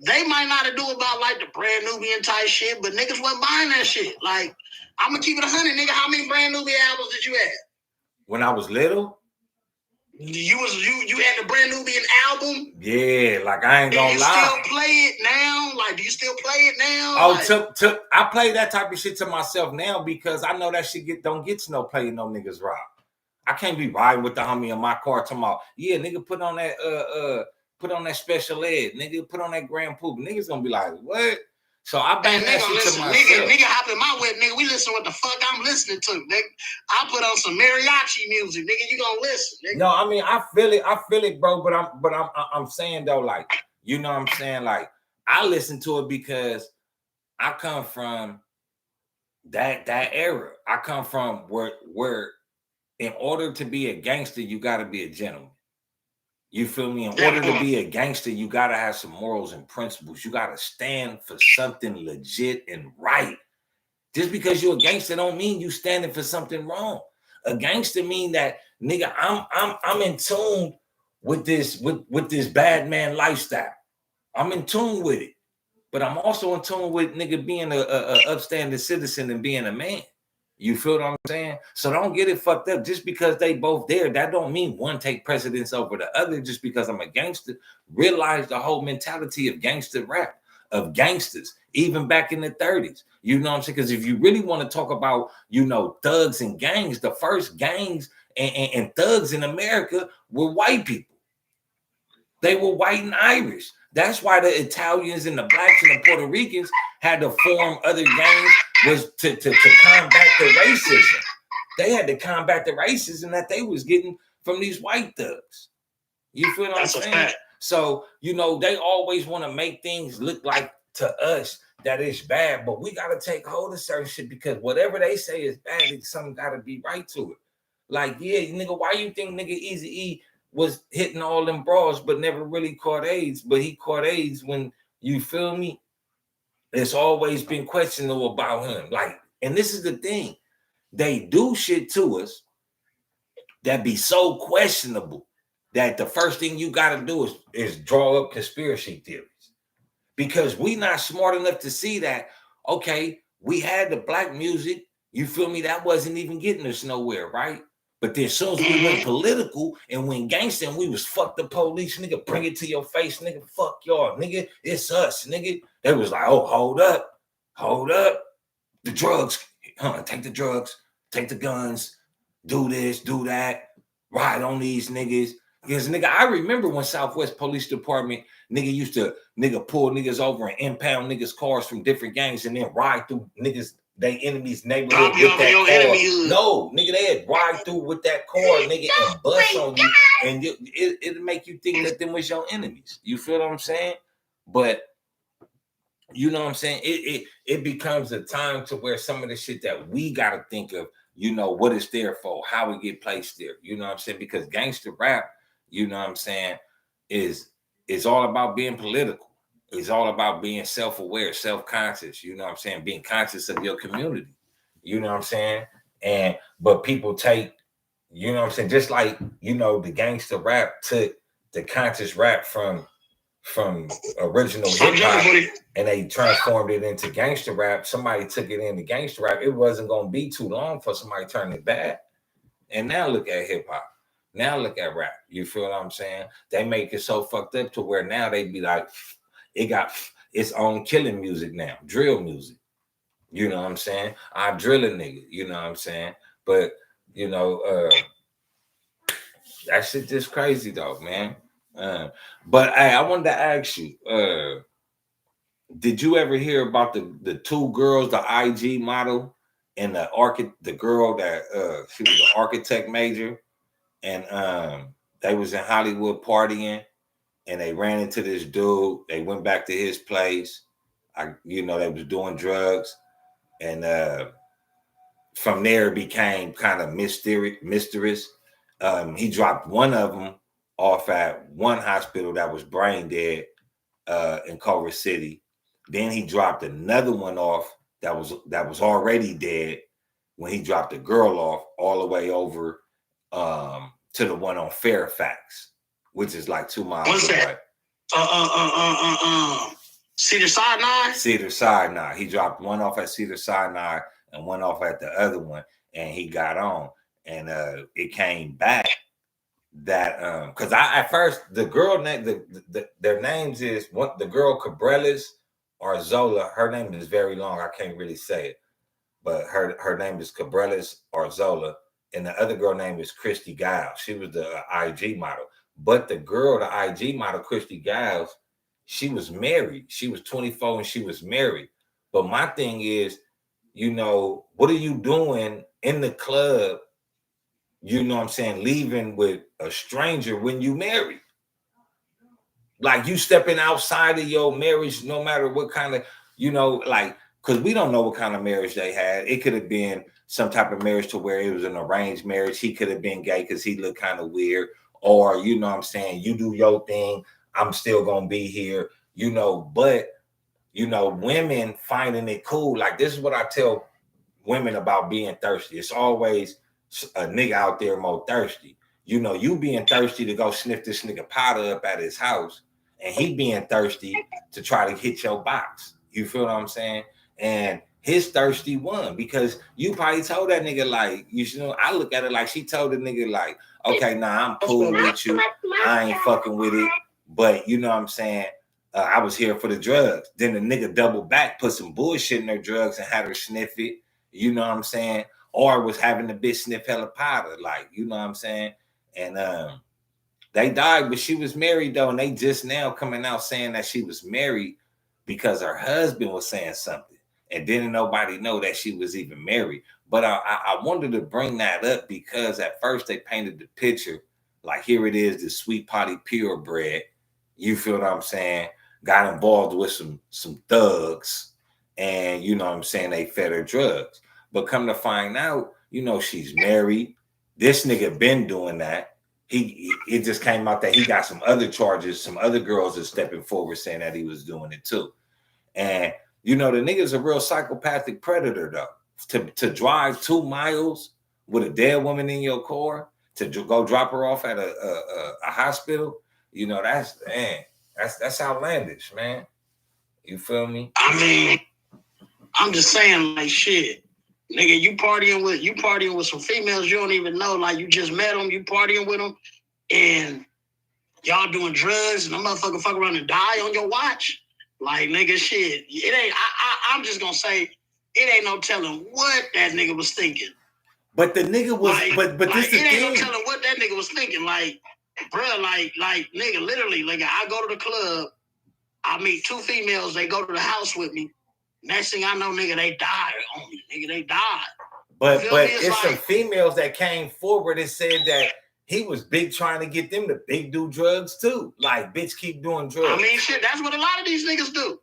They might not do about like the Brand Nubian type shit, but niggas wasn't buying that shit. Like, I'm gonna keep it 100, nigga. How many Brand Nubian albums did you have? When I was little? You had the Brand Nubian album? Yeah, like, I ain't gonna lie. Do you still play it now? Like, do you still play it now? Oh, I play that type of shit to myself now because I know that shit don't get to no playing no niggas rock. I can't be riding with the homie in my car talking about, yeah, nigga, put on that put on that special ed, nigga, put on that Grand Poop. Niggas gonna be like, what? So I bang that shit to myself. Nigga hop in my whip, nigga. We listen to what the fuck I'm listening to, nigga. I put on some mariachi music, nigga. You gonna listen, nigga? No, I mean I feel it, bro. But I'm saying though, like, you know what I'm saying, like I listen to it because I come from that era. I come from where in order to be a gangster, you got to be a gentleman. You feel me? In order to be a gangster, you got to have some morals and principles. You got to stand for something legit and right. Just because you're a gangster don't mean you standing for something wrong. A gangster mean that, nigga, I'm in tune with this bad man lifestyle. I'm in tune with it. But I'm also in tune with nigga being a upstanding citizen and being a man. You feel what I'm saying? So don't get it fucked up. Just because they both there, that don't mean one take precedence over the other. Just because I'm a gangster, realize the whole mentality of gangster rap, of gangsters, even back in the 30s. You know what I'm saying? Because if you really want to talk about, you know, thugs and gangs, the first gangs and thugs in America were white people. They were white and Irish. That's why the Italians and the blacks and the Puerto Ricans had to form other gangs, was to combat the racism. They had to combat the racism that they was getting from these white thugs. You feel what I'm saying? Fact. So, you know, they always want to make things look like to us that it's bad, but we got to take hold of certain shit because whatever they say is bad, it's something got to be right to it. Like, yeah, nigga, why you think nigga Eazy-E was hitting all them bras but never really caught AIDS, but he caught AIDS when, you feel me? It's always been questionable about him. Like, and this is the thing. They do shit to us that be so questionable that the first thing you got to do is draw up conspiracy theories. Because we not smart enough to see that, okay, we had the black music, you feel me? That wasn't even getting us nowhere, right? But then as soon as we went political and went gangster and we was fuck the police, nigga, bring it to your face, nigga, fuck y'all, nigga, it's us, nigga. They was like, oh, hold up. The drugs, take the drugs, take the guns, do this, do that, ride on these niggas. Because, nigga, I remember when Southwest Police Department, nigga, used to, pull niggas over and impound niggas' cars from different gangs and then ride through niggas, they enemies' neighborhood with that car. No, nigga, they'd ride through with that car, nigga, and bust on you. And it'll make you think that them was your enemies. You feel what I'm saying? But, you know what I'm saying? It becomes a time to where some of the shit that we got to think of, you know, what it's there for, how we get placed there. You know what I'm saying? Because gangster rap, you know what I'm saying, is all about being political. It's all about being self-aware, self-conscious, you know what I'm saying, being conscious of your community. You know what I'm saying? But people take, you know what I'm saying, just like, you know, the gangster rap took the conscious rap from original hip-hop and they transformed it into gangster rap. Somebody took it into gangster rap. It wasn't going to be too long for somebody to turn it back. And now look at hip-hop. Now look at rap. You feel what I'm saying? They make it so fucked up to where now they be like, it got its own killing music now, drill music. You know what I'm saying? I drill a nigga, you know what I'm saying? But, you know, that shit just crazy though, man. But hey, I wanted to ask you, did you ever hear about the two girls, the IG model and the girl that she was an architect major, and they was in Hollywood partying and they ran into this dude. They went back to his place. They was doing drugs, and from there it became kind of mysterious. He dropped one of them off at one hospital that was brain dead in Culver City. Then he dropped another one off that was already dead when he dropped the girl off all the way over to the one on Fairfax, which is like 2 miles away. Cedar Sinai? Cedar Sinai. He dropped one off at Cedar Sinai and one off at the other one, and he got on. And it came back that because at first the girl name their names is the girl Cabreles Arzola. Her name is very long. I can't really say it, but her name is Cabreles Arzola, and the other girl name is Christy Giles. She was the IG model. But the girl, the IG model, Christy Giles, she was married. She was 24 and she was married. But my thing is, you know, what are you doing in the club? You know what I'm saying? Leaving with a stranger when you married. Like you stepping outside of your marriage, no matter what kind of, you know, like, because we don't know what kind of marriage they had. It could have been some type of marriage to where it was an arranged marriage. He could have been gay because he looked kind of weird. Or, you know what I'm saying, you do your thing, I'm still going to be here, you know. But, you know, women finding it cool. Like, this is what I tell women about being thirsty. It's always a nigga out there more thirsty. You know, you being thirsty to go sniff this nigga powder up at his house, and he being thirsty to try to hit your box. You feel what I'm saying? And his thirsty won because you probably told that nigga, like, you know, I look at it like she told the nigga, like, okay, nah, I'm cool with you. I ain't fucking with it. But you know what I'm saying? I was here for the drugs. Then the nigga doubled back, put some bullshit in her drugs and had her sniff it. You know what I'm saying? Or was having the bitch sniff hella powder, like, you know what I'm saying? And they died, but she was married though, and they just now coming out saying that she was married because her husband was saying something, and didn't nobody know that she was even married. But I wanted to bring that up because at first they painted the picture like, here it is, the sweet potty purebred. You feel what I'm saying? Got involved with some thugs, and you know what I'm saying, they fed her drugs. But come to find out, you know, she's married. This nigga been doing that. It just came out that he got some other charges. Some other girls are stepping forward saying that he was doing it too. And you know, the nigga's a real psychopathic predator though. To drive 2 miles with a dead woman in your car to go drop her off at a hospital, you know, that's outlandish, man. You feel me? I mean, I'm just saying, like, shit. Nigga, you partying with some females you don't even know. Like, you just met them, you partying with them, and y'all doing drugs, and the motherfucker fuck around and die on your watch. Like, nigga, shit. It ain't. I'm just gonna say, it ain't no telling what that nigga was thinking. But the nigga was, like, but like, this it the ain't thing. no telling what that nigga was thinking. Like, bro, like, nigga, literally, like, I go to the club, I meet 2 females, they go to the house with me. Next thing I know, nigga, they died on me. Nigga, they died. But it's like, some females that came forward and said that he was big trying to get them to big do drugs too. Like, bitch, keep doing drugs. I mean, shit, that's what a lot of these niggas do.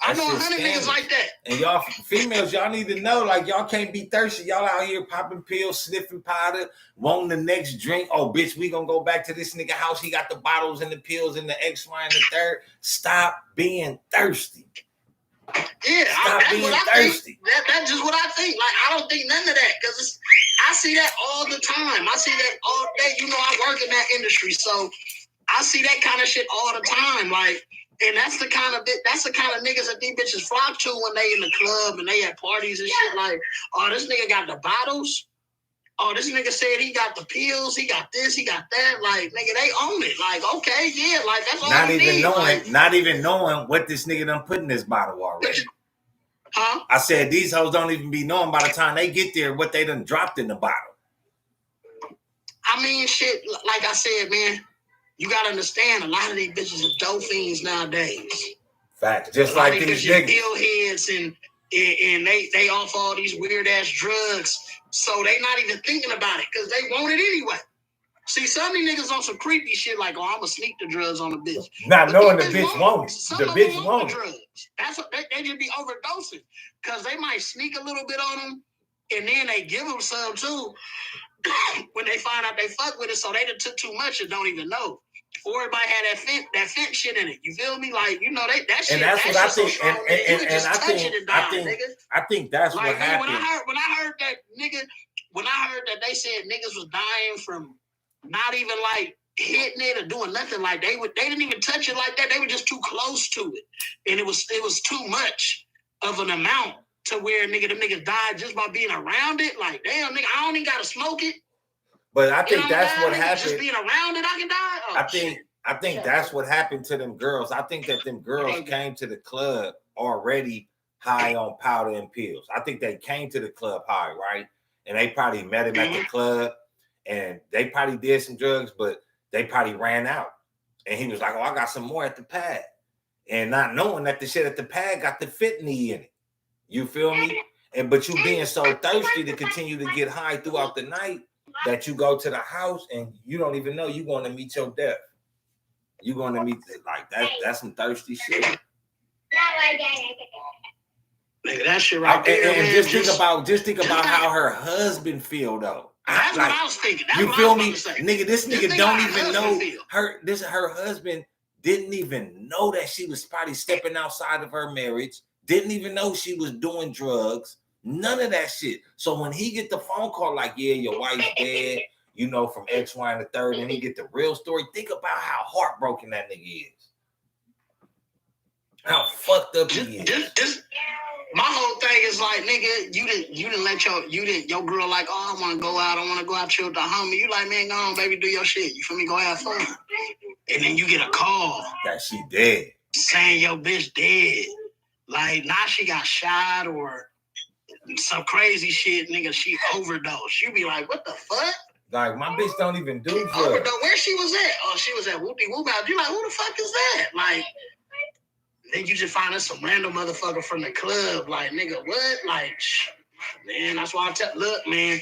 I know 100 niggas like that. And y'all females, y'all need to know, like, y'all can't be thirsty. Y'all out here popping pills, sniffing powder, wanting the next drink. Oh, bitch, we gonna go back to this nigga house. He got the bottles and the pills and the X, Y, and the third. Stop being thirsty. Yeah, Stop being thirsty. That's just what I think. Like, I don't think none of that, because I see that all the time. I see that all day. You know, I work in that industry, so I see that kind of shit all the time. Like, and that's the kind of niggas that these bitches flock to when they in the club and they at parties and shit. Like, oh, this nigga got the bottles. Oh, this nigga said he got the pills. He got this. He got that. Like, nigga, they own it. Like, okay, yeah, like, that's all. Not even knowing what this nigga done put in this bottle already. Huh? I said these hoes don't even be knowing by the time they get there what they done dropped in the bottle. I mean, shit, like I said, man, you gotta understand, a lot of these bitches are dope fiends nowadays. Facts. Just like these niggas. Ill heads and they off all these weird ass drugs, so they not even thinking about it because they want it anyway. See, some of these niggas on some creepy shit like, oh, I'm gonna sneak the drugs on the bitch. Not knowing the bitch won't. The bitch won't. Drugs. That's what they just be overdosing because they might sneak a little bit on them, and then they give them some too. When they find out they fuck with it, so they done took too much and don't even know. Or everybody had that fent shit in it. You feel me? Like, you know, that shit. And that's what I think. So I think that's like, what happened. When I heard that they said niggas was dying from not even like hitting it or doing nothing, like they didn't even touch it like that. They were just too close to it, and it was too much of an amount to where them niggas died just by being around it. Like, damn, nigga, I don't even gotta smoke it. But I think that's what happened. Just being around it, I can die. Oh, I think that's what happened to them girls. I think that them girls came to the club already high on powder and pills. I think they came to the club high, right? And they probably met him at the club, and they probably did some drugs, but they probably ran out. And he was like, oh, I got some more at the pad. And not knowing that the shit at the pad got the fitney in it. You feel me? But you being so thirsty to continue to get high throughout the night that you go to the house and you don't even know you're going to meet your death. You're going to meet, like, that's some thirsty shit. Nigga, that shit right there, and just think about how her husband feel though. That's what I was thinking. That's you feel me, nigga? This nigga don't even know her husband didn't even know that she was probably stepping outside of her marriage. Didn't even know she was doing drugs. None of that shit. So when he get the phone call like, yeah, your wife's dead, you know, from X, Y, and the third, and he get the real story, think about how heartbroken that nigga is. How fucked up he is. My whole thing is like, nigga, you didn't let your girl like, oh, I want to go out, I want to go out chill with the homie. You like, man, go on, baby, do your shit. You feel me? Go have fun. And then you get a call that she dead, saying your bitch dead. Like, now she got shot or some crazy shit, nigga. She overdosed. You be like, what the fuck? Like, my bitch don't even do drugs. Where she was at? Oh, she was at Whoopie Whoop Out. You like, who the fuck is that? Like, then you just find us some random motherfucker from the club. Like, nigga, what? Like, man, that's why I tell. Look, man.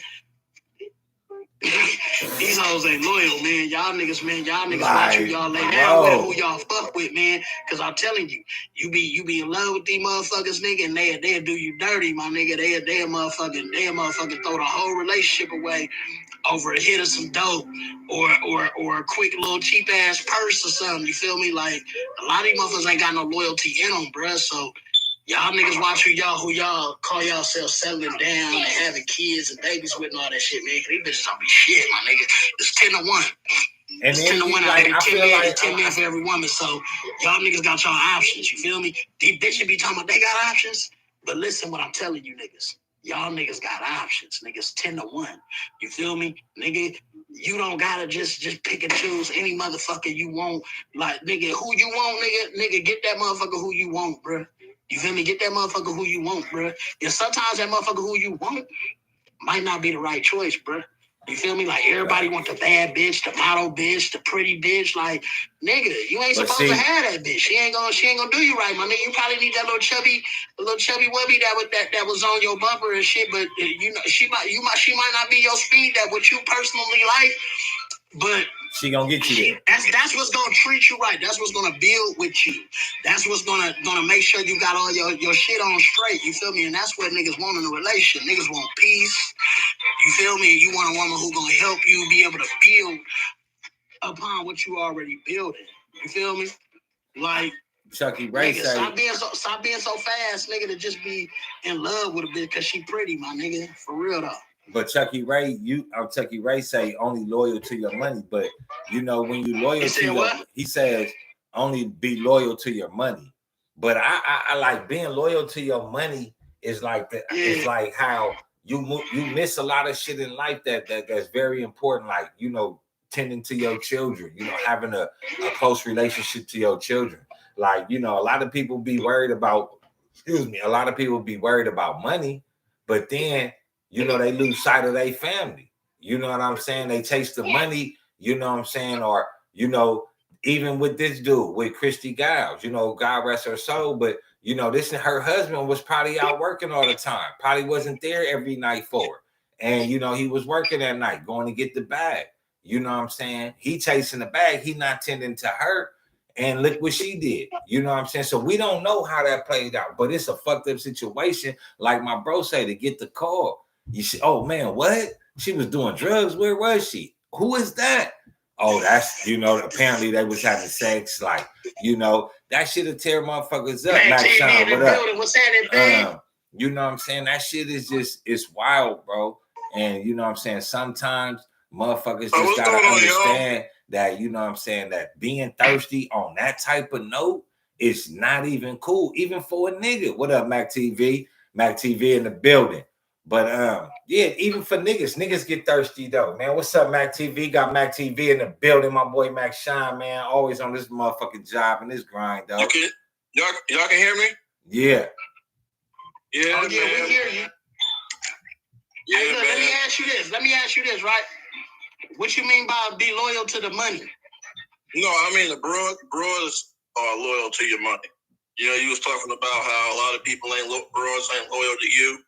These hoes ain't loyal, man. Y'all niggas watch who y'all lay down with, who y'all fuck with, man. Cause I'm telling you, you be in love with these motherfuckers, nigga, and they'll do you dirty, my nigga. They'll motherfucking throw the whole relationship away over a hit of some dope or a quick little cheap ass purse or something. You feel me? Like, a lot of these motherfuckers ain't got no loyalty in them, bruh. So y'all niggas watch who y'all call yourselves settling down and having kids and babies with and all that shit, man. Cause these bitches don't be shit, my nigga. It's 10-1. And it's 10-1 out of 10 men, 10 men for every woman. So y'all niggas got y'all options. You feel me? These bitches be talking about they got options. But listen what I'm telling you niggas. Y'all niggas got options. Niggas 10-1. You feel me? Nigga, you don't gotta just pick and choose any motherfucker you want. Like, nigga, who you want, nigga, get that motherfucker who you want, bruh. You feel me? Get that motherfucker who you want, bruh. And sometimes that motherfucker who you want might not be the right choice, bruh. You feel me? Like, everybody want the bad bitch, the model bitch, the pretty bitch. Like, nigga, you ain't supposed to have that bitch. She ain't gonna do you right, my nigga. You probably need that little chubby wubby that was on your bumper and shit. But you know, she might not be your speed that what you personally like. But she gonna get you there. That's what's gonna treat you right. That's what's gonna build with you. That's what's gonna make sure you got all your shit on straight. You feel me? And that's what niggas want in a relationship. Niggas want peace. You feel me? You want a woman who gonna help you be able to build upon what you already building. You feel me? Like, Chucky Ray nigga, stop being so fast, nigga, to just be in love with a bitch because she pretty, my nigga. For real though. But Chucky Ray say only loyal to your money. But you know, when you loyal he says only be loyal to your money. But I like being loyal to your money is like that. Yeah. It's like how you miss a lot of shit in life that's very important. Like, you know, tending to your children, you know, having a close relationship to your children. Like, you know, a lot of people be worried about money, but then, you know, they lose sight of their family. You know what I'm saying? They chase the money, you know what I'm saying? Or, you know, even with this dude, with Christy Giles, you know, God rest her soul, but, you know, her husband was probably out working all the time, probably wasn't there every night for her. And, you know, he was working at night, going to get the bag. You know what I'm saying? He chasing the bag, he not tending to her. And look what she did. You know what I'm saying? So we don't know how that played out, but it's a fucked up situation. Like my bro say, to get the call. You see, oh man, what? She was doing drugs. Where was she? Who is that? Oh, that's, you know, apparently they was having sex. Like, you know, that shit'll tear motherfuckers up. Max Sean, what up? What's that, you know what I'm saying? That shit is just, it's wild, bro. And you know what I'm saying? Sometimes motherfuckers just gotta understand that, you know what I'm saying, that being thirsty on that type of note is not even cool, even for a nigga. What up, Mac TV? Mac TV in the building. But yeah, even for niggas get thirsty though, man. What's up, Mac TV? Got Mac TV in the building. My boy Mac Shine, man, always on this motherfucking job and this grind, though. Okay. Y'all can hear me? Yeah. Yeah, oh, yeah, we hear you. Yeah, hey, look, let me ask you this, right? What you mean by be loyal to the money? No, I mean the broads are loyal to your money. You know, you was talking about how a lot of people broads ain't loyal to you,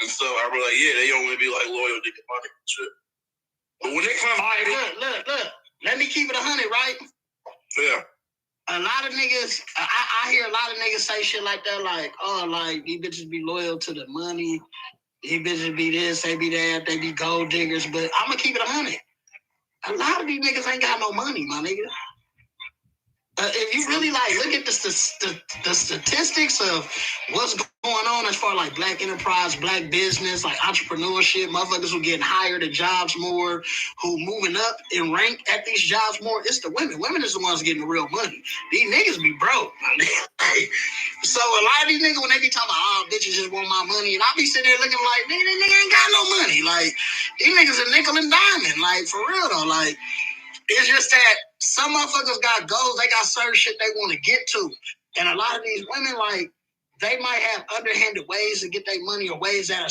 and so I was like, yeah, they only be like loyal to your money and shit. But when it comes, all right, look. Let me keep it 100, right? Yeah. A lot of niggas, I hear a lot of niggas say shit like that, like, oh, like, these bitches be loyal to the money. These bitches be this, they be that, they be gold diggers. But I'm going to keep it 100. A lot of these niggas ain't got no money, my nigga. If you really like look at the statistics of what's going on as far as like black enterprise, black business, like entrepreneurship, motherfuckers who getting hired at jobs more, who moving up in rank at these jobs more, it's the women. Women is the ones getting the real money. These niggas be broke. So a lot of these niggas, when they be talking about, oh, bitches just want my money, and I be sitting there looking like, nigga, that nigga ain't got no money. Like, these niggas are nickel and diamond. Like, for real though, like, it's just that some motherfuckers got goals, they got certain shit they want to get to. And a lot of these women, like, they might have underhanded ways to get their money or ways that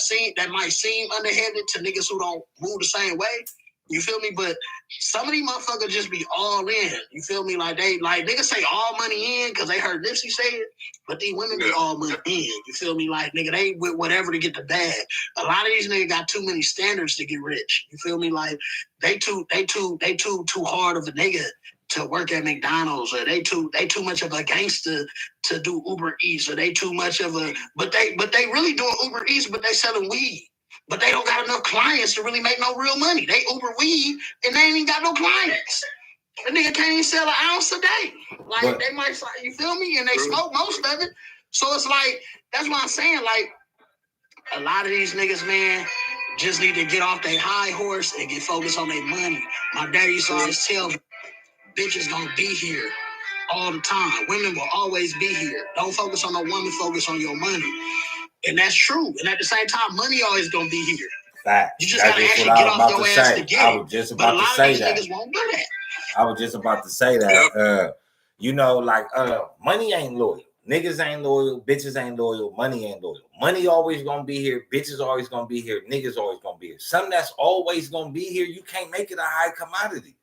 might seem underhanded to niggas who don't move the same way. You feel me? But some of these motherfuckers just be all in. You feel me? Like niggas say all money in because they heard Nipsey say it, but these women be all money in. You feel me? Like, nigga, they with whatever to get the bag. A lot of these niggas got too many standards to get rich. You feel me? Like, they too hard of a nigga to work at McDonald's, or they too much of a gangster to do Uber Eats, or they too much of a but they really doing Uber Eats, but they selling weed. But they don't got enough clients to really make no real money. They Uber weed and they ain't even got no clients. The nigga can't even sell an ounce a day. Like, they might, you feel me? And they smoke most of it. So it's like, that's what I'm saying. Like, a lot of these niggas, man, just need to get off their high horse and get focused on their money. My daddy used to always tell me, bitches gonna be here all the time. Women will always be here. Don't focus on no woman, focus on your money. And that's true. And at the same time, money always gonna be here. Fact. You just gotta actually get off your ass to get it. I was just about to say that. Niggas won't do that. I was just about to say that. You know, like, money ain't loyal. Niggas ain't loyal. Bitches ain't loyal. Money ain't loyal. Money always gonna be here. Bitches always gonna be here. Niggas always gonna be here. Something that's always gonna be here, you can't make it a high commodity.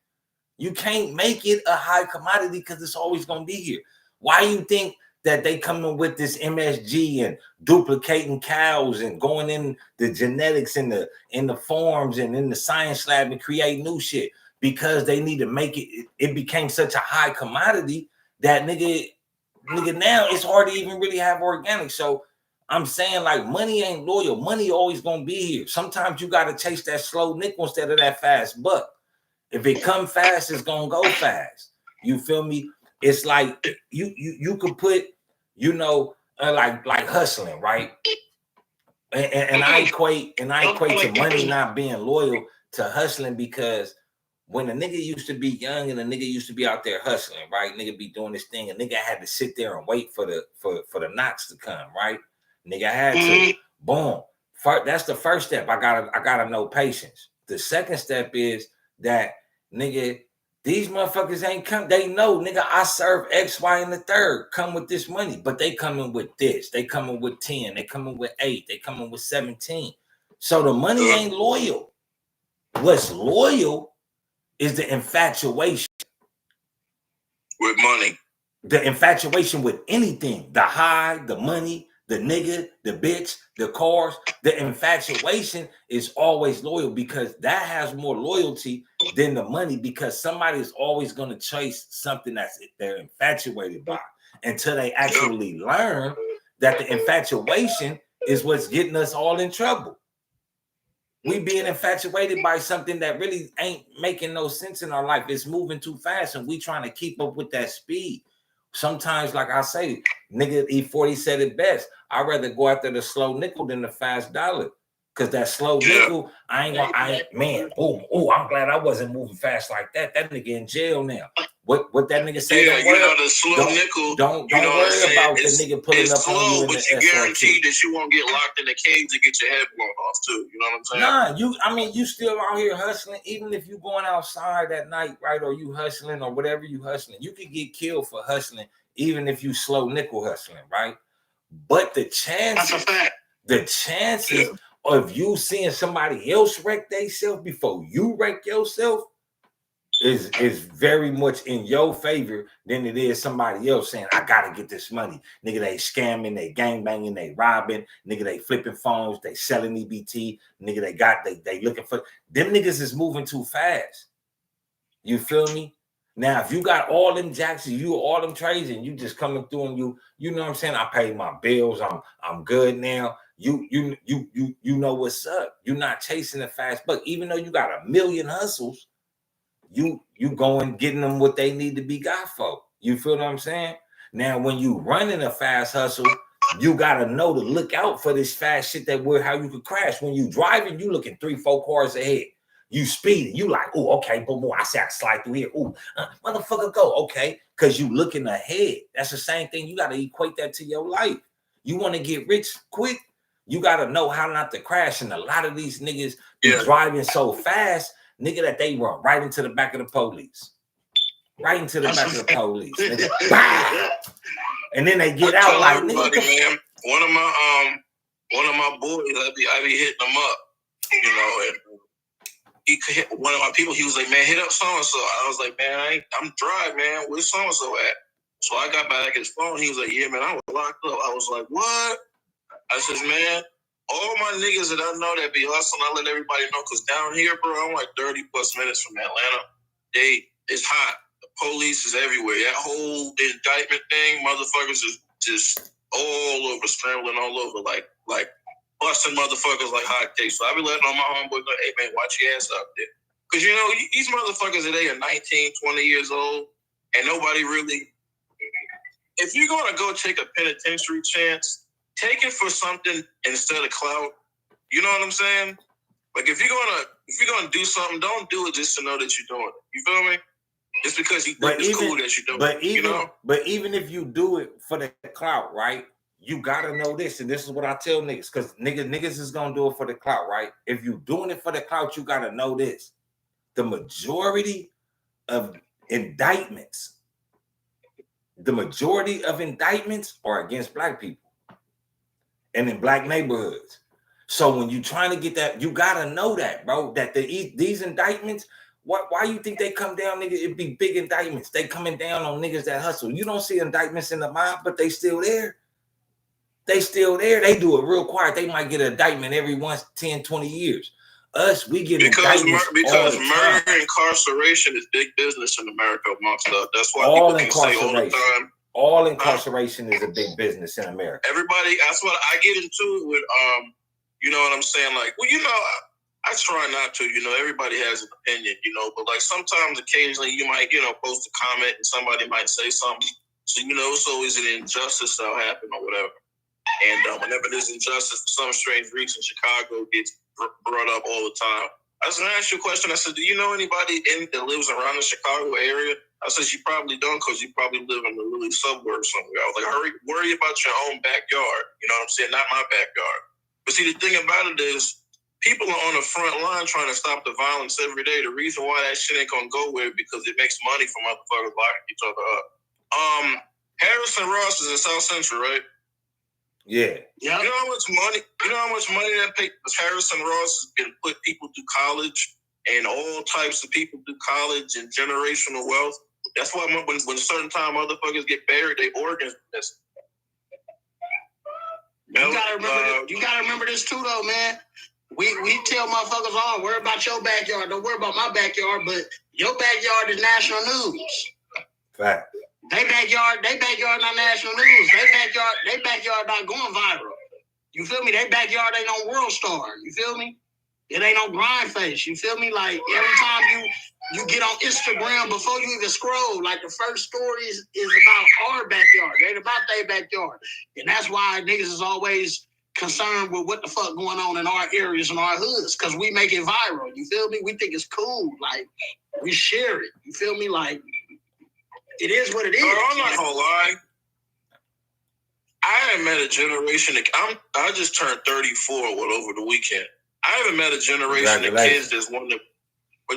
You can't make it a high commodity because it's always gonna be here. Why you think that they coming with this MSG and duplicating cows and going in the genetics in the farms and in the science lab and create new shit? Because they need to make it. It became such a high commodity that nigga now it's hard to even really have organic. So I'm saying, like, money ain't loyal. Money always gonna be here. Sometimes you gotta chase that slow nickel instead of that fast buck. If it come fast, it's gonna go fast. You feel me? It's like you could put, you know, like hustling, right? And I equate to money not being loyal to hustling, because when a nigga used to be young and a nigga used to be out there hustling, right? Nigga be doing this thing, and nigga had to sit there and wait for the knocks to come, right? Nigga had to boom. That's the first step. I gotta know patience. The second step is that, nigga, these motherfuckers ain't come. They know, nigga, I serve X, Y, and the third. Come with this money, but they coming with this. They coming with 10. They coming with 8. They coming with 17. So the money ain't loyal. What's loyal is the infatuation with money. The infatuation with anything. The high, the money, the nigga, the bitch, the cars. The infatuation is always loyal, because that has more loyalty than the money, because somebody is always going to chase something they're infatuated by, until they actually learn that the infatuation is what's getting us all in trouble. We being infatuated by something that really ain't making no sense in our life. It's moving too fast, and we trying to keep up with that speed. Sometimes, like I say, nigga, E40 said it best. I'd rather go after the slow nickel than the fast dollar. Because that slow nickel, man, oh, I'm glad I wasn't moving fast like that. That nigga in jail now. What that nigga say? Yeah, you know, the slow nickel. Don't worry about the nigga pulling up slow, on you in but the you guarantee SRT. that you won't get locked in the cage and get your head blown off too. You know what I'm saying? You still out here hustling, even if you going outside at night, right? Or you hustling or whatever you hustling. You could get killed for hustling, even if you slow nickel hustling, right? But the chances of you seeing somebody else wreck themselves before you wreck yourself is very much in your favor than it is somebody else saying, I gotta get this money. Nigga, they scamming, they gangbanging, they robbing, nigga, they flipping phones, they selling EBT, nigga, they looking for them niggas is moving too fast. You feel me? Now, if you got all them Jackson, you all them trades, and you just coming through and you know what I'm saying? I paid my bills, I'm good now. You know what's up. You're not chasing the fast buck, even though you got a million hustles. You going getting them what they need to be got for. You feel what I'm saying? Now, when you running a fast hustle, you gotta know to look out for this fast shit how you could crash. When you driving, you looking 3-4 cars ahead. You speeding, you like, oh, okay, boom, boom. I say I slide through here. Oh, motherfucker, go, okay, because you looking ahead. That's the same thing. You gotta equate that to your life. You want to get rich quick, you gotta know how not to crash. And a lot of these niggas be driving so fast, nigga, that they run right into the back of the police. Right into the back of the police. Nigga. And then they get out like, nigga. Man, one of my boys, I be hitting him up, you know, and he hit one of my people. He was like, man, hit up so and so. I was like, man, I'm dry, man. Where's so and so at? So I got back his phone. He was like, yeah, man, I was locked up. I was like, what? I says, man, all my niggas that I know that be hustling, I let everybody know, because down here, bro, I'm like 30 plus minutes from Atlanta. It's hot. The police is everywhere. That whole indictment thing, motherfuckers is just all over, scrambling all over, like busting motherfuckers like hotcakes. So I be letting all my homeboys know, hey, man, watch your ass out there. Because, you know, these motherfuckers today are 19, 20 years old, and nobody really... If you're going to go take a penitentiary chance, take it for something instead of clout. You know what I'm saying? Like, if you're gonna do something, don't do it just to know that you're doing it. You feel me? It's because you think it's cool that you're doing it. You know? But even if you do it for the clout, right? You gotta know this, and this is what I tell niggas, because niggas is gonna do it for the clout, right? If you doing it for the clout, you gotta know this. The majority of indictments are against black people and in black neighborhoods. So when you trying to get that, you gotta know that, bro, that these indictments, why you think they come down, nigga? It be big indictments. They coming down on niggas that hustle. You don't see indictments in the mob, but they still there. They still there. They do it real quiet. They might get an indictment every 10, 20 years. Us, we get indictments because murder and incarceration is big business in America amongst us. That's why all people can say all the time. All incarceration is a big business in America. Everybody, that's what I get into it with. You know what I'm saying? Like, well, you know, I try not to. You know, everybody has an opinion. You know, but like sometimes, occasionally, you might, you know, post a comment and somebody might say something. So you know, it's always an injustice that'll happen or whatever. And whenever there's injustice for some strange reason, Chicago gets brought up all the time. I was going to ask you a question. I said, do you know anybody that lives around the Chicago area? I said, you probably don't, because you probably live in the really suburb somewhere. I was like, worry about your own backyard. You know what I'm saying? Not my backyard. But see, the thing about it is, people are on the front line trying to stop the violence every day. The reason why that shit ain't going to go where, because it makes money for motherfuckers locking each other up. Harrison Ross is in South Central, right? Yeah. You know how much money that Harrison Ross has been put people through college, and all types of people through college, and generational wealth. That's why when certain time motherfuckers get buried, they organs missing. You gotta remember this too, though, man. We tell motherfuckers, oh, worry about your backyard. Don't worry about my backyard, but your backyard is national news. Fact. They backyard not national news. They backyard not going viral. You feel me? They backyard ain't on World Star. You feel me? It ain't on Grind Face. You feel me? Like every time you get on Instagram, before you even scroll, like the first story is about our backyard. It ain't about their backyard. And that's why niggas is always concerned with what the fuck going on in our areas and our hoods, because we make it viral. You feel me? We think it's cool. Like, we share it. You feel me? Like, it is what it is. I'm not gonna lie. I haven't met a generation. I just turned 34 over the weekend. I haven't met a generation of kids that's want to.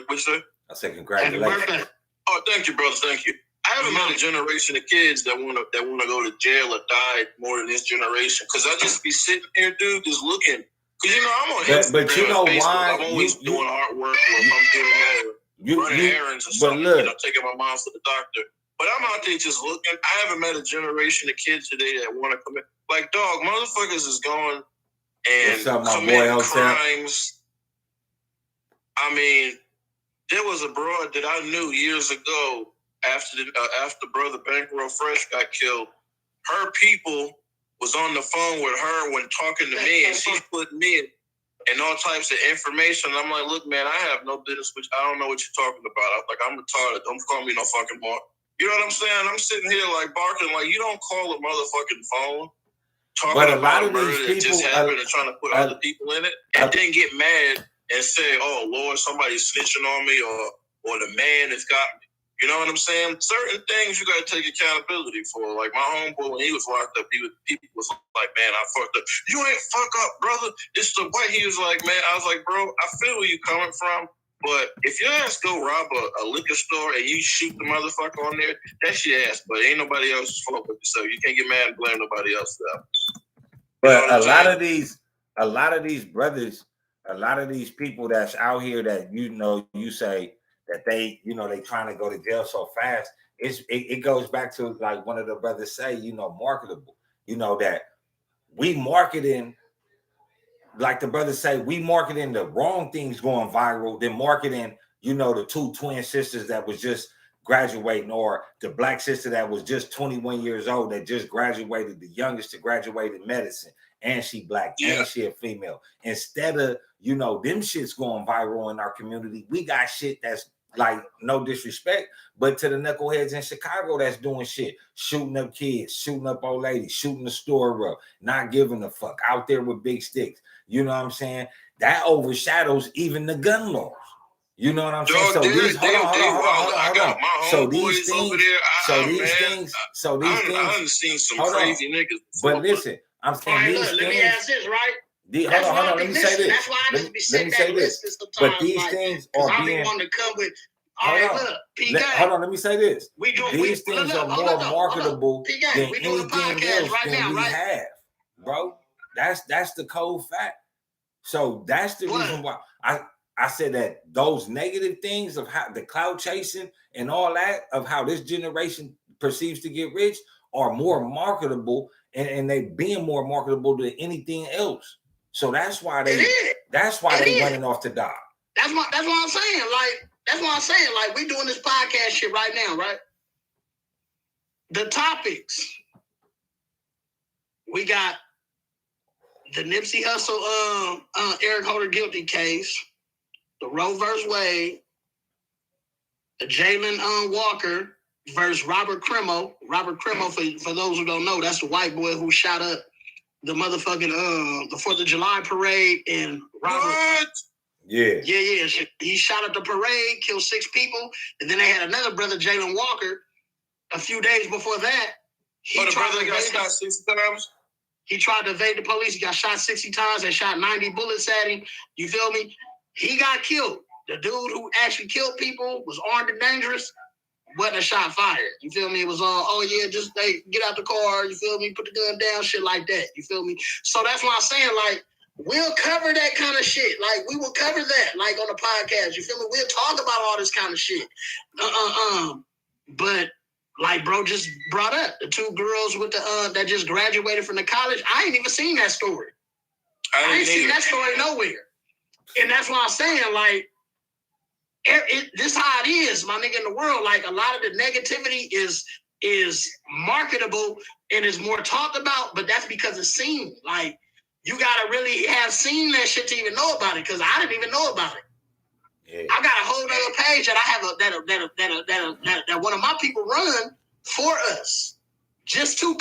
What's that? I said congratulations. Oh, thank you, brother. Thank you. I haven't met a generation of kids that want to go to jail or die more than this generation. Because I just be sitting here, dude, just looking. Because, you know, I'm on Instagram. But you know Facebook. why? I'm always doing artwork, or if I'm doing that. running errands or something, taking my mom to the doctor. But I'm out there just looking. I haven't met a generation of kids today that want to commit. Like, dog, motherfuckers is going and committing crimes. I mean, there was a broad that I knew years ago after Brother Bankroll Fresh got killed. Her people was on the phone with her when talking to me, and she's putting me in all types of information. I'm like, look, man, I have no business with you. I don't know what you're talking about. I'm like, I'm retarded. Don't call me no fucking more. You know what I'm saying? I'm sitting here like barking, like, you don't call a motherfucking phone talking about a murder that just happened and trying to put other people in it, and then get mad and say, oh, Lord, somebody's snitching on me, or the man has got me. You know what I'm saying? Certain things you got to take accountability for. Like my homeboy, when he was locked up, people was like, man, I fucked up. You ain't fuck up, brother. It's the way. He was like, man, I was like, bro, I feel where you coming from. But if your ass go rob a liquor store and you shoot the motherfucker on there, that's your ass. But ain't nobody else's fault but yourself. You can't get mad and blame nobody else for that. But a lot of these brothers, a lot of these people that's out here that you say that they trying to go to jail so fast. It goes back to like one of the brothers say, marketable. That we marketing. Like the brothers say, we marketing the wrong things going viral, then marketing, the two twin sisters that was just graduating, or the black sister that was just 21 years old that just graduated, the youngest to graduate in medicine, and she black, and she a female. Instead of, them shit's going viral in our community, we got shit that's like, no disrespect, but to the knuckleheads in Chicago that's doing shit, shooting up kids, shooting up old ladies, shooting the store up, not giving a fuck, out there with big sticks. You know what I'm saying? That overshadows even the gun laws. You know what I'm saying? So these, hold on. So these things, I done seen some crazy niggas. But listen, I'm saying these things. Let me ask this, right? Hold on. Let me say this. That's why I just be sitting back listening sometimes. But these things are being. Want to come with. Hold on. Let me say this. These things are more marketable than anything else than we have, bro. That's the cold fact. So that's the reason why I said that those negative things of how the clout chasing and all that, of how this generation perceives to get rich, are more marketable, and they being more marketable than anything else. So that's why they running off the dock. That's what I'm saying. That's what I'm saying. Like, we doing this podcast shit right now, right? The topics. We got the Nipsey Hussle, Eric Holder guilty case, the Roe vs. Wade, the Jalen Walker versus Robert Crimo. Robert Crimo, for those who don't know, that's the white boy who shot up the motherfucking the 4th of July parade in Robert. What? Yeah. He shot up the parade, killed 6 people, and then they had another brother, Jalen Walker, a few days before that. The brother got shot 60 times? He tried to evade the police. He got shot 60 times. They shot 90 bullets at him. You feel me? He got killed. The dude who actually killed people was armed and dangerous. Wasn't a shot fired. You feel me? It was all, just get out the car. You feel me? Put the gun down, shit like that. You feel me? So that's why I'm saying, like, we'll cover that kind of shit. Like, we will cover that, like, on the podcast. You feel me? We'll talk about all this kind of shit. But, like, bro just brought up the 2 girls with the that just graduated from the college. I ain't even seen that story. I ain't seen that story nowhere. And that's why I'm saying, like, this how it is, my nigga, in the world. Like, a lot of the negativity is marketable and is more talked about, but that's because it's seen. Like, you gotta really have seen that shit to even know about it, because I didn't even know about it. Yeah. I got a whole other page that I have that one of my people run for us, just to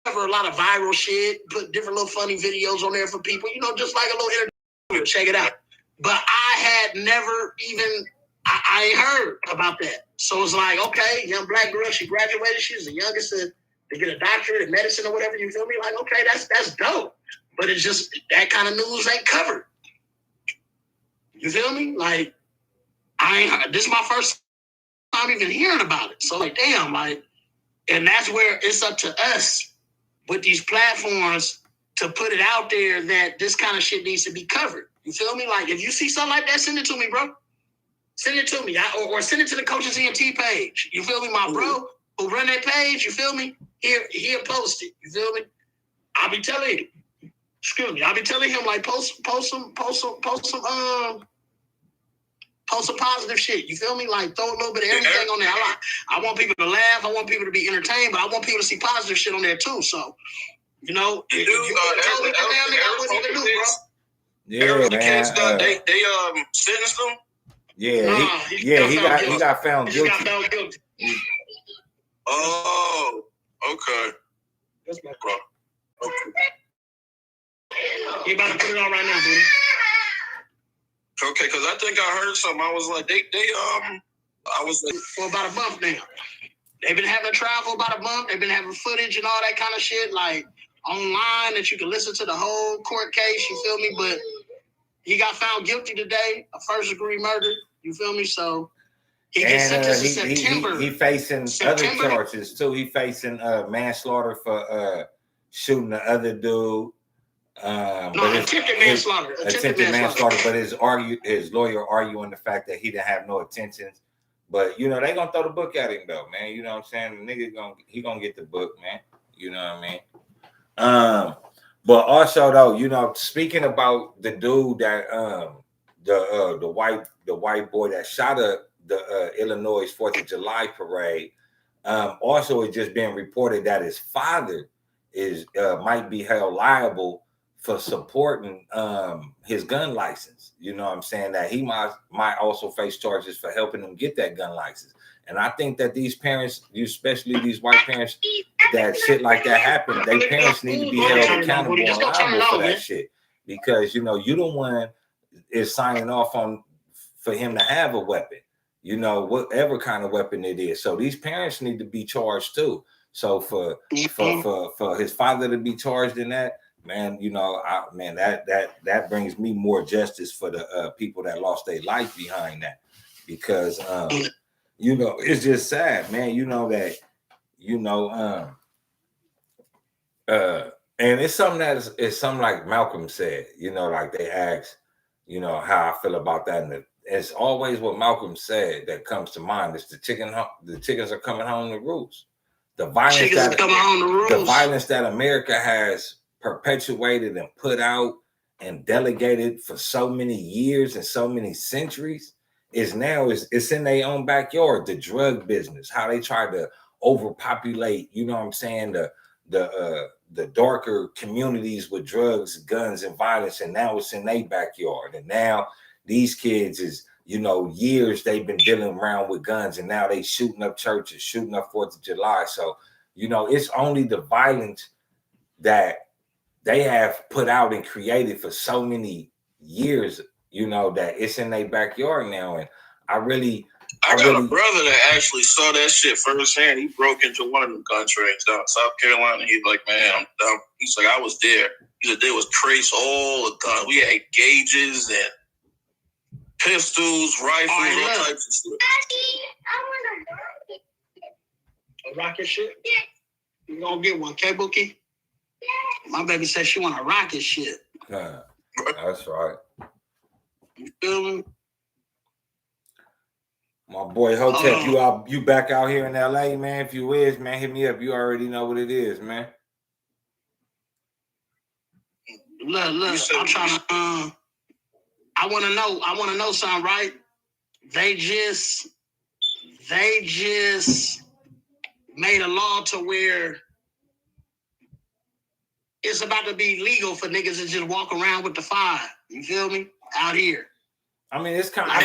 cover a lot of viral shit, put different little funny videos on there for people, just like a little interview. Check it out. But I had never even, I ain't heard about that. So it's like, okay, young black girl, she graduated. She was the youngest to get a doctorate in medicine or whatever. You feel me? Like, okay, that's dope. But it's just, that kind of news ain't covered. You feel me? Like, this is my first time even hearing about it. So, like, damn, like, and that's where it's up to us with these platforms to put it out there that this kind of shit needs to be covered. You feel me? Like, if you see something like that, send it to me, bro. Send it to me. Or send it to the Coaches ENT page. You feel me? My bro who run that page, you feel me? He'll post it. You feel me? I'll be telling him. Excuse me. I'll be telling him like post some positive shit. You feel me? Like throw a little bit of everything on there. I want people to laugh. I want people to be entertained, but I want people to see positive shit on there too. So, you know, if you told me that damn nigga, I wouldn't even do, bro. Yeah, man. They sentenced him. Yeah, he got found guilty. Oh, okay. That's my bro. Okay. He about to put it on right now, dude. Okay, because I think I heard something. I was like, I was like, for about a month now. They've been having a trial for about a month. They've been having footage and all that kind of shit, like online that you can listen to the whole court case. You feel me? But he got found guilty today of first-degree murder. You feel me? So he gets sentenced in September. He facing other charges too. He facing manslaughter for shooting the other dude. Attempted manslaughter. But his lawyer arguing the fact that he didn't have no intentions. But you know they gonna throw the book at him though, man. You know what I'm saying? The nigga gonna get the book, man. You know what I mean? But also though, you know, speaking about the dude that the white boy that shot up the Illinois 4th of July parade, also it's just been reported that his father is might be held liable for supporting his gun license. You know what I'm saying? That he might also face charges for helping him get that gun license. And I think that these parents, especially these white parents, that shit like that happen, their parents need to be held accountable and liable for that shit. Because, you know, you the one is signing off on for him to have a weapon, you know, whatever kind of weapon it is. So these parents need to be charged too. So for his father to be charged in that, man, you know, that brings me more justice for the people that lost their life behind that, because you know, it's just sad, man. You know that, you know, and it's something it's something like Malcolm said. You know, like they asked, you know, how I feel about that, and it's always what Malcolm said that comes to mind. It's the chickens are coming home to roost. The violence that America has perpetuated and put out and delegated for so many years and so many centuries is now it's in their own backyard. The drug business, how they try to overpopulate, you know what I'm saying, the darker communities with drugs, guns, and violence, and now it's in their backyard. And now these kids is, you know, years they've been dealing around with guns, and now they shooting up churches, shooting up 4th of July. So, you know, it's only the violence that they have put out and created for so many years, you know, that it's in their backyard now. And I got a brother that actually saw that shit firsthand. He broke into one of them gun trains down in South Carolina. He's like, man, he's like, I was there. He said there was crates, all the guns. We had gauges and pistols, rifles, all types of stuff. A rocket shit? You gonna get one, K-Bookie? My baby said she want a rocket shit. Yeah, that's right. You feel me? My boy Hotep, you back out here in LA, man? If you is, man, hit me up. You already know what it is, man. Look, I'm trying to I wanna know something, right? They just made a law to where it's about to be legal for niggas to just walk around with the fire. You feel me? Out here. I mean, it's kind of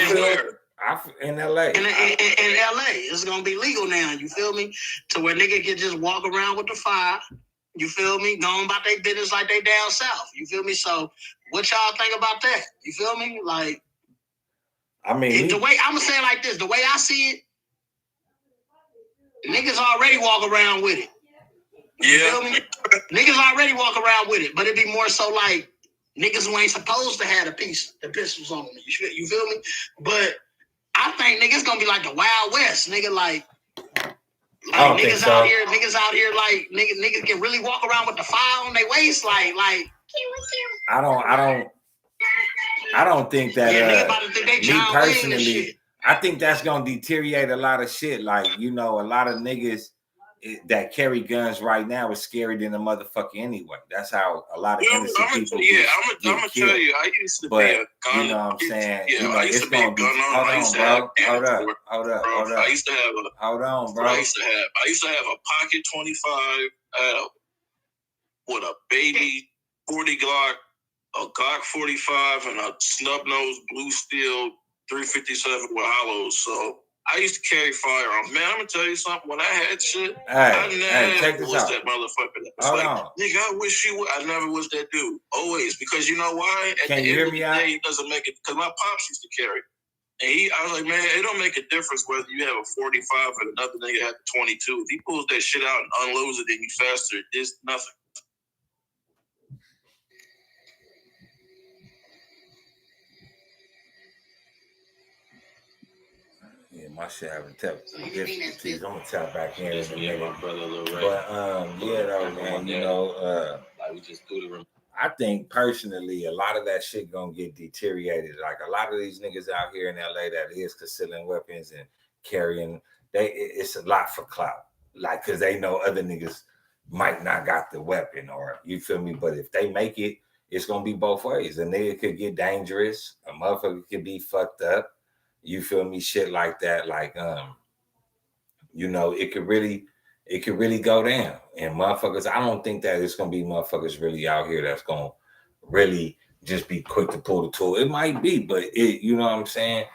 in LA. In LA, it's gonna be legal now. You feel me? To where nigga can just walk around with the fire. You feel me? Going about their business like they down south. You feel me? So, what y'all think about that? You feel me? Like, I mean, the way I'm gonna say it like this, the way I see it, niggas already walk around with it. You feel me? Niggas already walk around with it, but it'd be more so like niggas who ain't supposed to have the pistols on them. You feel me? But I think niggas gonna be like the Wild West, nigga. Like niggas out here, like niggas can really walk around with the fire on their waist, like. I don't think that. Me personally, I think that's gonna deteriorate a lot of shit. Like, you know, a lot of niggas that carry guns right now is scary than a motherfucker anyway. That's how a lot of innocent people get killed. Tell you, I used to but, be a gun. You know what I'm saying? Yeah, you know, I used it's to be gonna a gun owner. Hold on, bro. Hold up. I used to have a. Hold on, bro. I used to have a pocket 25, with a baby 40 Glock, a Glock 45, and a snub nose blue steel 357 with hollows. So I used to carry firearms. Man, I'm gonna tell you something. When I had shit, I never was that motherfucker. Hold on. Nigga, I wish you would. I never was that dude. Always. Because you know why? At the end of the day, it doesn't make it. Because my pops used to carry. And I was like, man, it don't make a difference whether you have a 45 and another nigga had a 22. If he pulls that shit out and unloads it, then you faster. It's nothing. Yeah, my shit having difficulties. I'm gonna tap back in a minute. But yeah, though, man, you know, like we just threw the room. I think personally, a lot of that shit gonna get deteriorated. Like a lot of these niggas out here in LA that is concealing weapons and carrying, it's a lot for clout. Like, cause they know other niggas might not got the weapon, or you feel me. But if they make it, it's gonna be both ways. A nigga could get dangerous. A motherfucker could be fucked up. You feel me? Shit like that. Like, you know, it could really go down. And motherfuckers, I don't think that it's gonna be motherfuckers really out here that's gonna really just be quick to pull the tool. It might be, but it, you know what I'm saying?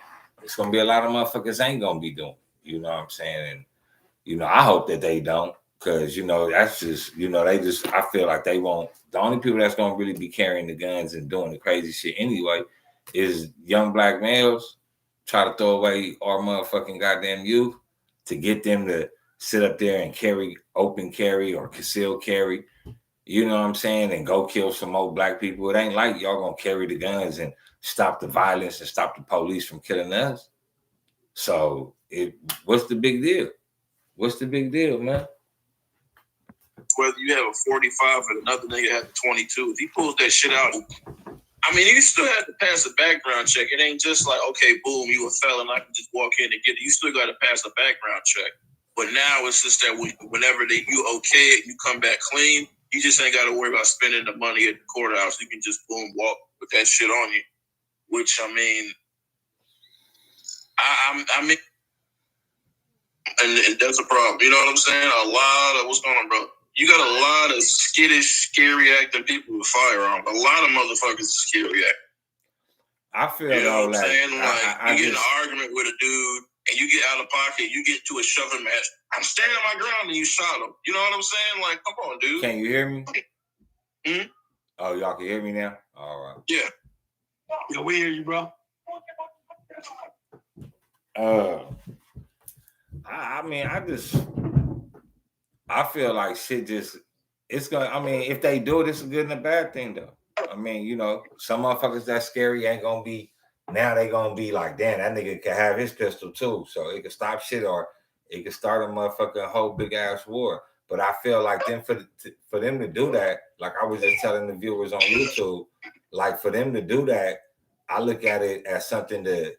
It's gonna be a lot of motherfuckers ain't gonna be doing. You know what I'm saying? And you know, I hope that they don't, because you know, that's just, you know, I feel like they won't. The only people that's gonna really be carrying the guns and doing the crazy shit anyway is young black males. Try to throw away our motherfucking goddamn youth to get them to sit up there and carry open carry or concealed carry, you know what I'm saying, and go kill some more black people. It ain't like y'all gonna carry the guns and stop the violence and stop the police from killing us. So what's the big deal? What's the big deal, man? Whether you have a 45 and another nigga has a 22, if he pulls that shit out, I mean, you still have to pass a background check. It ain't just like, okay, boom, you a felon, I can just walk in and get it. You still got to pass a background check. But now it's just that whenever you okay it, you come back clean, you just ain't got to worry about spending the money at the courthouse. You can just, boom, walk with that shit on you. Which, I mean, I mean, and that's a problem. You know what I'm saying? A lot of, what's going on, bro? You got a lot of skittish, scary acting people with firearms. A lot of motherfuckers are scary acting. I feel, you know what I'm like, saying? Like, you get in an argument with a dude and you get out of pocket, you get to a shoving match. I'm standing my ground and you shot him. You know what I'm saying? Like, come on, dude. Can you hear me? Mm-hmm. Oh, y'all can hear me now? All right. Yeah. Yeah, we hear you, bro. I mean, I feel like shit just, it's gonna, I mean, if they do it, it's a good and a bad thing though. I mean, you know, some motherfuckers that scary ain't gonna be, now they gonna be like, damn, that nigga can have his pistol too. So it can stop shit, or it can start a motherfucking whole big ass war. But I feel like for them to do that, like I was just telling the viewers on YouTube, like for them to do that, I look at it as something to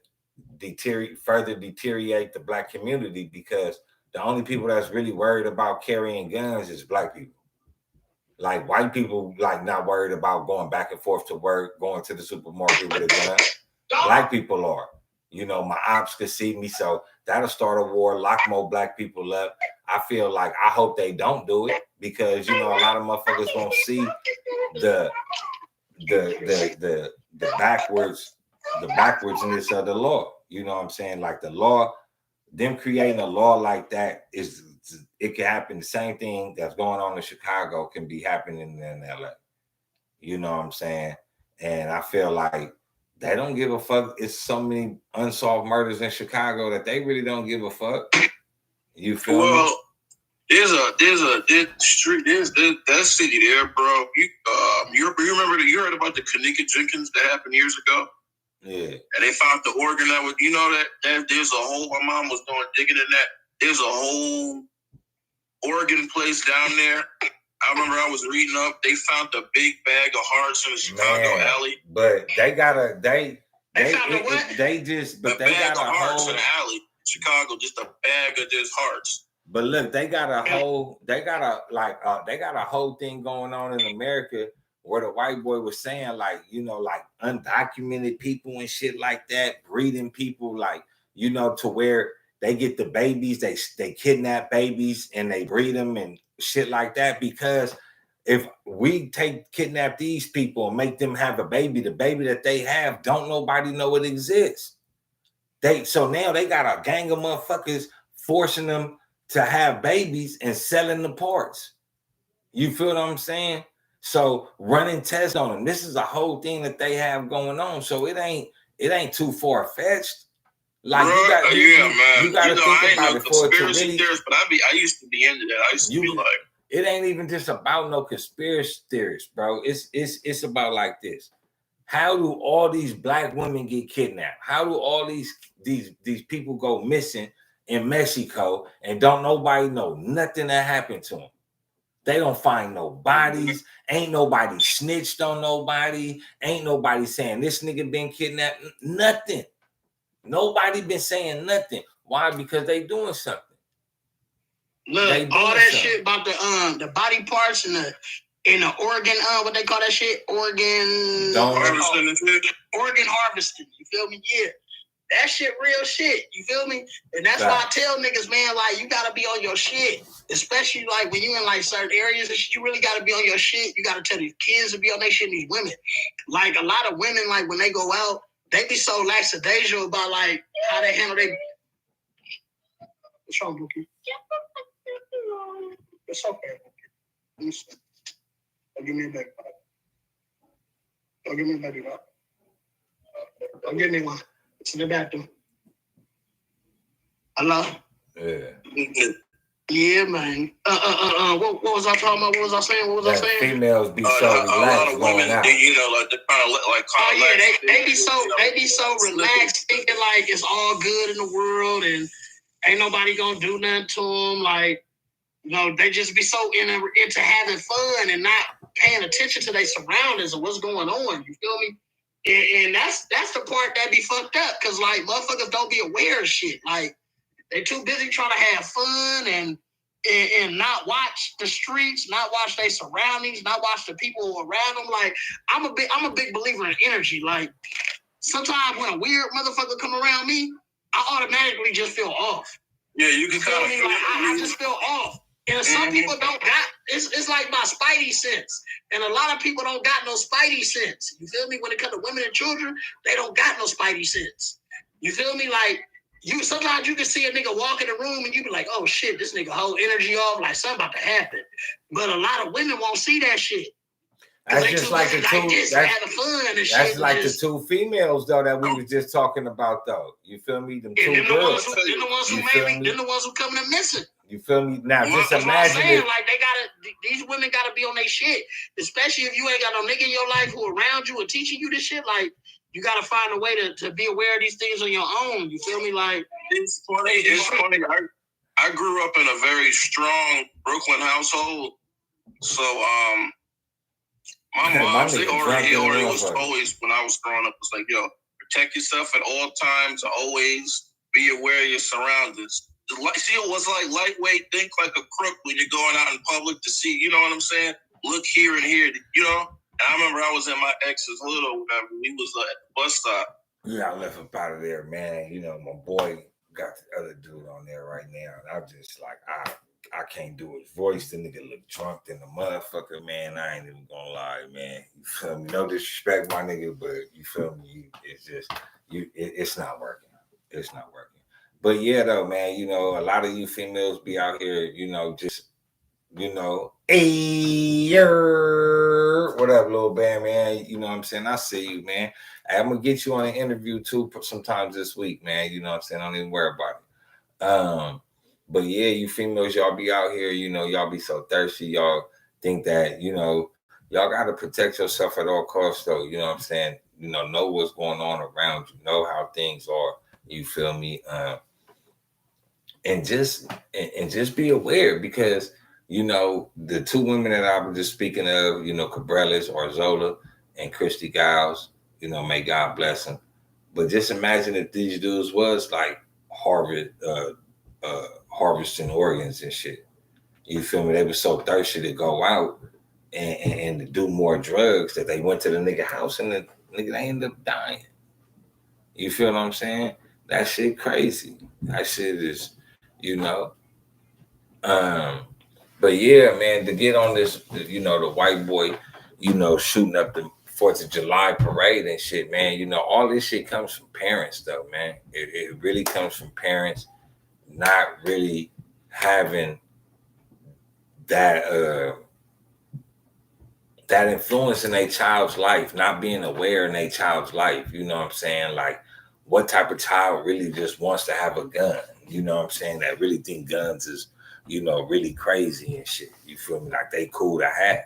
further deteriorate the black community, because the only people that's really worried about carrying guns is black people. Like white people, like not worried about going back and forth to work, going to the supermarket with a gun. Black people are. You know, my ops could see me, so that'll start a war, lock more black people up. I feel like, I hope they don't do it, because you know a lot of motherfuckers won't see the backwardsness of the law. You know what I'm saying? Like the law, them creating a law like that it can happen. The same thing that's going on in Chicago can be happening in LA. You know what I'm saying? And I feel like they don't give a fuck. It's so many unsolved murders in Chicago that they really don't give a fuck. You feel me? There's that city there, bro. You remember you heard about the Kanika Jenkins that happened years ago? Yeah. And they found the organ that was, you know, that there's a whole, my mom was doing digging in that. There's a whole organ place down there. I remember I was reading up, they found a big bag of hearts in the Chicago alley. But They found a what? They just, but they got a hearts whole in the alley. Chicago, just a bag of just hearts. But look, they got a whole thing going on in America where the white boy was saying, like, you know, like undocumented people and shit like that, breeding people, like, you know, to where they get the babies, they kidnap babies and they breed them and shit like that. Because if we kidnap these people and make them have a baby, the baby that they have, don't nobody know it exists. So now they got a gang of motherfuckers forcing them to have babies and selling the parts. You feel what I'm saying? So running tests on them. This is a whole thing that they have going on. So it ain't too far fetched. Like, bruh, you got to think about it for it to really. Theories, but I used to be into that. I used to be like, it ain't even just about no conspiracy theories, bro. It's about like this. How do all these black women get kidnapped? How do all these people go missing in Mexico and don't nobody know nothing that happened to them? They don't find no bodies. Ain't nobody snitched on nobody. Ain't nobody saying this nigga been kidnapped. Nothing. Nobody been saying nothing. Why? Because they doing something. Look, all that shit about the body parts and the organ, what they call that shit? Organ harvesting. You feel me? Yeah. That shit real shit. You feel me? And that's why I tell niggas, man, like, you gotta be on your shit. Especially like when you in like certain areas and shit, you really gotta be on your shit. You gotta tell these kids to be on their shit, these women. Like a lot of women, like when they go out, they be so lackadaisical about like how they handle their. What's wrong, Bookie? It's okay. Don't give me a baby. Don't give me a baby. Don't give me one. It's in the bathroom. Hello? Yeah. Yeah, man. What was I talking about? What was I saying? What was I saying? Females be so relaxed. A lot of women, you know, like they're kind of like. They be so relaxed, thinking like it's all good in the world and ain't nobody gonna do nothing to them. Like, you know, they just be so into having fun and not paying attention to their surroundings and what's going on. You feel me? And that's the part that be fucked up, because like motherfuckers don't be aware of shit. Like, they too busy trying to have fun and not watch the streets, not watch their surroundings, not watch the people around them. Like, I'm a big believer in energy. Like, sometimes when a weird motherfucker come around me, I automatically just feel off. Yeah, you can kind of feel me? Like, I just feel off. And some people don't got, it's like my spidey sense. And a lot of people don't got no spidey sense. You feel me? When it comes to women and children, they don't got no spidey sense. You feel me? Like, sometimes you can see a nigga walk in the room and you be like, oh shit, this nigga whole energy off, like something about to happen. But a lot of women won't see that shit. That's just like the two. That's like the two females though that we was just talking about though. You feel me? Them two girls. Then the ones who coming up missing. You feel me? Now just imagine it. Like these women gotta be on their shit, especially if you ain't got no nigga in your life who around you or teaching you this shit. Like, you gotta find a way to be aware of these things on your own. You feel me? Like, it's funny. I grew up in a very strong Brooklyn household, so my mom, he already was always, when I was growing up, was like, yo, protect yourself at all times. Always be aware of your surroundings. See, it was like lightweight, think like a crook when you're going out in public to see, you know what I'm saying? Look here and here, you know? And I remember I was in my ex's hood or whatever. We was at the bus stop. Yeah, I left up out of there, man. You know, my boy got the other dude on there right now. And I'm just like, I can't do his voice. The nigga look drunk than the motherfucker, man. I ain't even gonna lie, man. You feel me? No disrespect, my nigga, but you feel me? It's just, it's not working. It's not working. But yeah, though, man, you know, a lot of you females be out here, you know, just, you know, what up, little band, man? You know what I'm saying? I see you, man. I'm gonna get you on an interview too sometimes this week, man. You know what I'm saying? Don't even worry about it. But yeah, you females, y'all be out here, you know, y'all be so thirsty. Y'all think that, you know, y'all got to protect yourself at all costs, though. You know what I'm saying? You know what's going on around you, know how things are. You feel me? And just be aware, because, you know, the two women that I was just speaking of, you know, Cabrellas, Arzola, and Christy Giles, you know, may God bless them. But just imagine if these dudes was like harvesting organs and shit. You feel me? They were so thirsty to go out and to do more drugs that they went to the nigga house and the nigga they ended up dying. You feel what I'm saying? That shit crazy. That shit is, you know. But yeah, man, to get on this, you know, the white boy, you know, shooting up the 4th of July parade and shit, man. You know, all this shit comes from parents, though, man. It really comes from parents not really having that that influence in a child's life, not being aware in a child's life. You know what I'm saying? Like, what type of child really just wants to have a gun? You know what I'm saying? That really think guns is, you know, really crazy and shit. You feel me? Like they cool to have.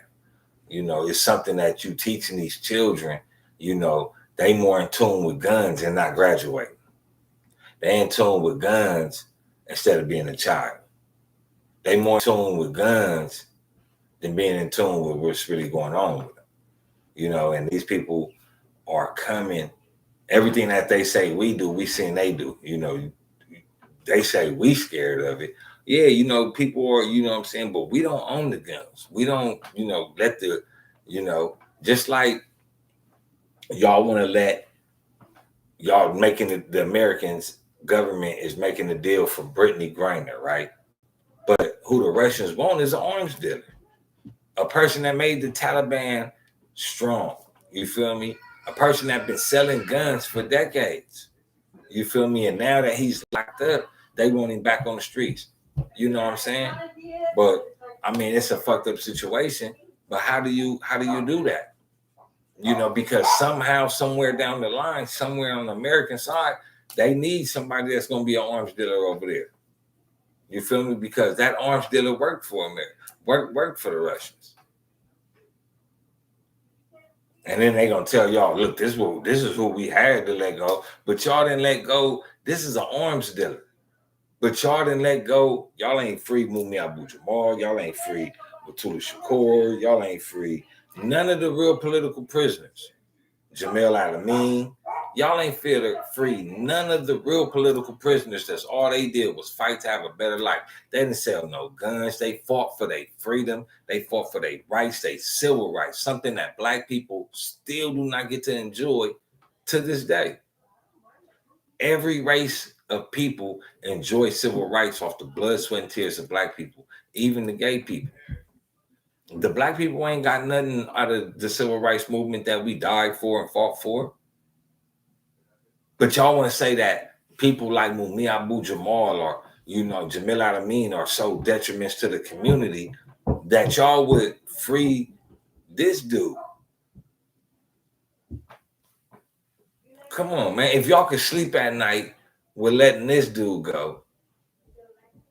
You know, it's something that you teaching these children, you know, they more in tune with guns and not graduating. They in tune with guns instead of being a child. They more in tune with guns than being in tune with what's really going on with them. You know, and these people are coming, everything that they say we do, we seen they do. You know, they say we scared of it. Yeah, you know, people are, you know what I'm saying, but we don't own the guns. We don't, you know, let the, you know, just like y'all want to let, y'all making the Americans government is making the deal for Brittany Griner, right? But who the Russians want is an arms dealer, a person that made the Taliban strong. You feel me? A person that been selling guns for decades. You feel me? And now that he's locked up, they want him back on the streets. You know what I'm saying? But I mean, it's a fucked up situation. But how do you do that? You know, because somehow, somewhere down the line, somewhere on the American side, they need somebody that's going to be an arms dealer over there. You feel me? Because that arms dealer worked for America, worked for the Russians. And then they gonna tell y'all, look, this is who we had to let go, but y'all didn't let go. This is an arms dealer, but y'all didn't let go. Y'all ain't free Mumia Abu Jamal. Y'all ain't free Batula Shakur. Y'all ain't free none of the real political prisoners. Jamil Al-Amin. Y'all ain't free none of the real political prisoners. That's all they did was fight to have a better life. They didn't sell no guns. They fought for their freedom. They fought for their rights, their civil rights, something that Black people still do not get to enjoy to this day. Every race of people enjoy civil rights off the blood, sweat, and tears of Black people, even the gay people. The Black people ain't got nothing out of the civil rights movement that we died for and fought for. But y'all want to say that people like Mumia Abu Jamal or, you know, Jamil Al-Amin are so detriments to the community that y'all would free this dude. Come on, man. If y'all could sleep at night with letting this dude go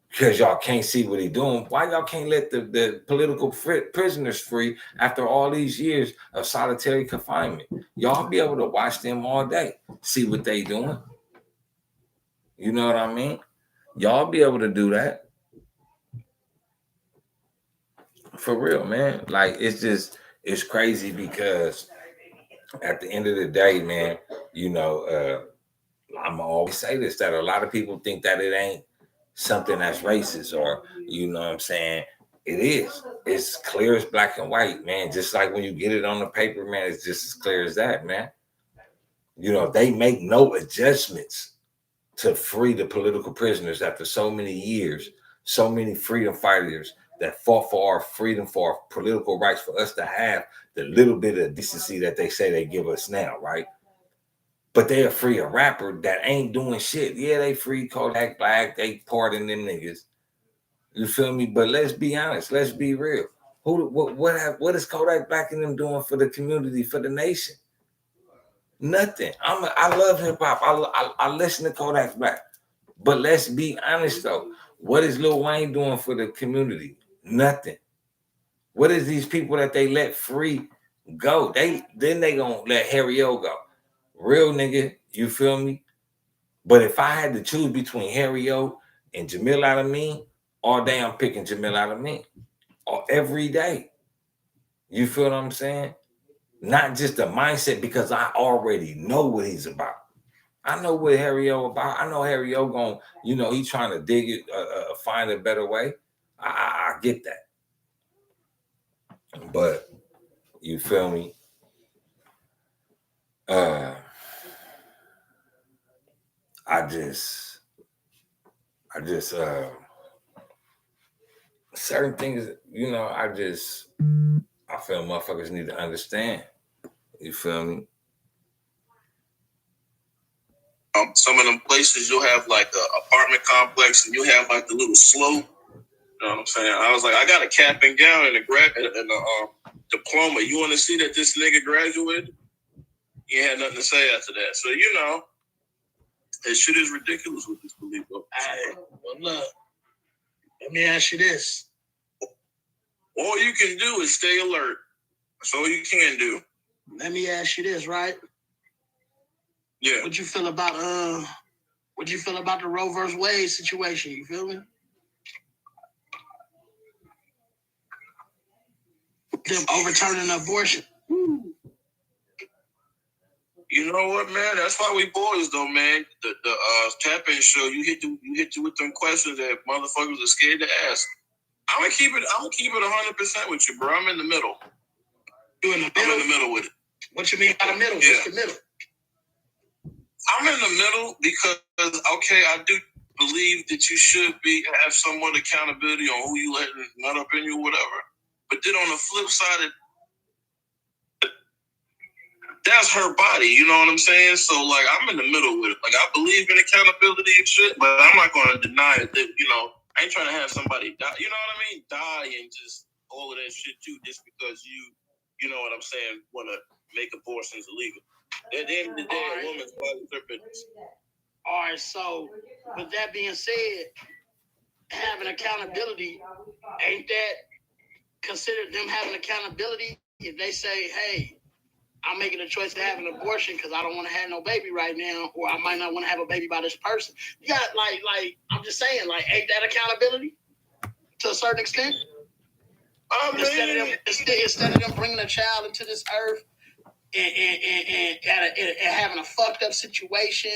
because y'all can't see what he's doing, why y'all can't let the political prisoners free after all these years of solitary confinement? Y'all be able to watch them all day, see what they doing. You know what I mean? Y'all be able to do that. For real, man. Like, it's crazy because at the end of the day, man, you know, I'm always say this, that a lot of people think that it ain't something that's racist or, you know what I'm saying? It is. It's clear as black and white, man. Just like when you get it on the paper, man, it's just as clear as that, man. You know, they make no adjustments to free the political prisoners after so many years, so many freedom fighters that fought for our freedom, for our political rights, for us to have the little bit of decency that they say they give us now, right? But they'll free a rapper that ain't doing shit. Yeah, they free Kodak Black, they pardon them niggas. You feel me? But let's be honest, let's be real. What is Kodak Black and them doing for the community, for the nation? Nothing. I love hip hop. I listen to Kodak Black. But let's be honest though. What is Lil Wayne doing for the community? Nothing. What is these people that they let free go? They gonna let Harry O go. Real nigga, you feel me? But if I had to choose between Harry O and Jamil Al-Amin, all day I'm picking Jamil Al-Amin. Or every day. You feel what I'm saying? Not just the mindset, because I already know what he's about. I know what Harry O about. I know Harry O going, you know, he trying to dig it, find a better way. I get that. But you feel me? I just certain things, you know, I feel motherfuckers need to understand. You feel me? Some of them places you'll have like an apartment complex and you have like the little slope. You know what I'm saying? I was like, I got a cap and gown and a diploma. You want to see that this nigga graduated? He had nothing to say after that. So, you know, that shit is ridiculous with this belief. Hey, well, look, let me ask you this. All you can do is stay alert. That's all you can do. Let me ask you this, right? Yeah. What you feel about the Roe versus Wade situation? You feel me? Them overturning abortion. You know what, man? That's why we boys, though, man. The tap-in show, you hit you with them questions that motherfuckers are scared to ask. I'm gonna keep it 100% with you, bro. I'm in the middle. You in the middle? I'm in the middle with it. What you mean by the middle? Yeah. What's the middle? I'm in the middle because, okay, I do believe that you should have somewhat accountability on who you letting nut up in you or whatever. But then on the flip side, that's her body, you know what I'm saying? So, like, I'm in the middle with it. Like, I believe in accountability and shit, but I'm not going to deny it that, you know, I ain't trying to have somebody die, you know what I mean? Die and just all of that shit, too, just because you know what I'm saying, want to make abortions illegal. At the end of the day, a woman's body is her business. All right, so with that being said, having accountability, ain't that considered them having accountability if they say, hey, I'm making a choice to have an abortion because I don't want to have no baby right now, or I might not want to have a baby by this person. You got like I'm just saying, like, ain't that accountability to a certain extent? Instead of them bringing a child into this earth and having a fucked up situation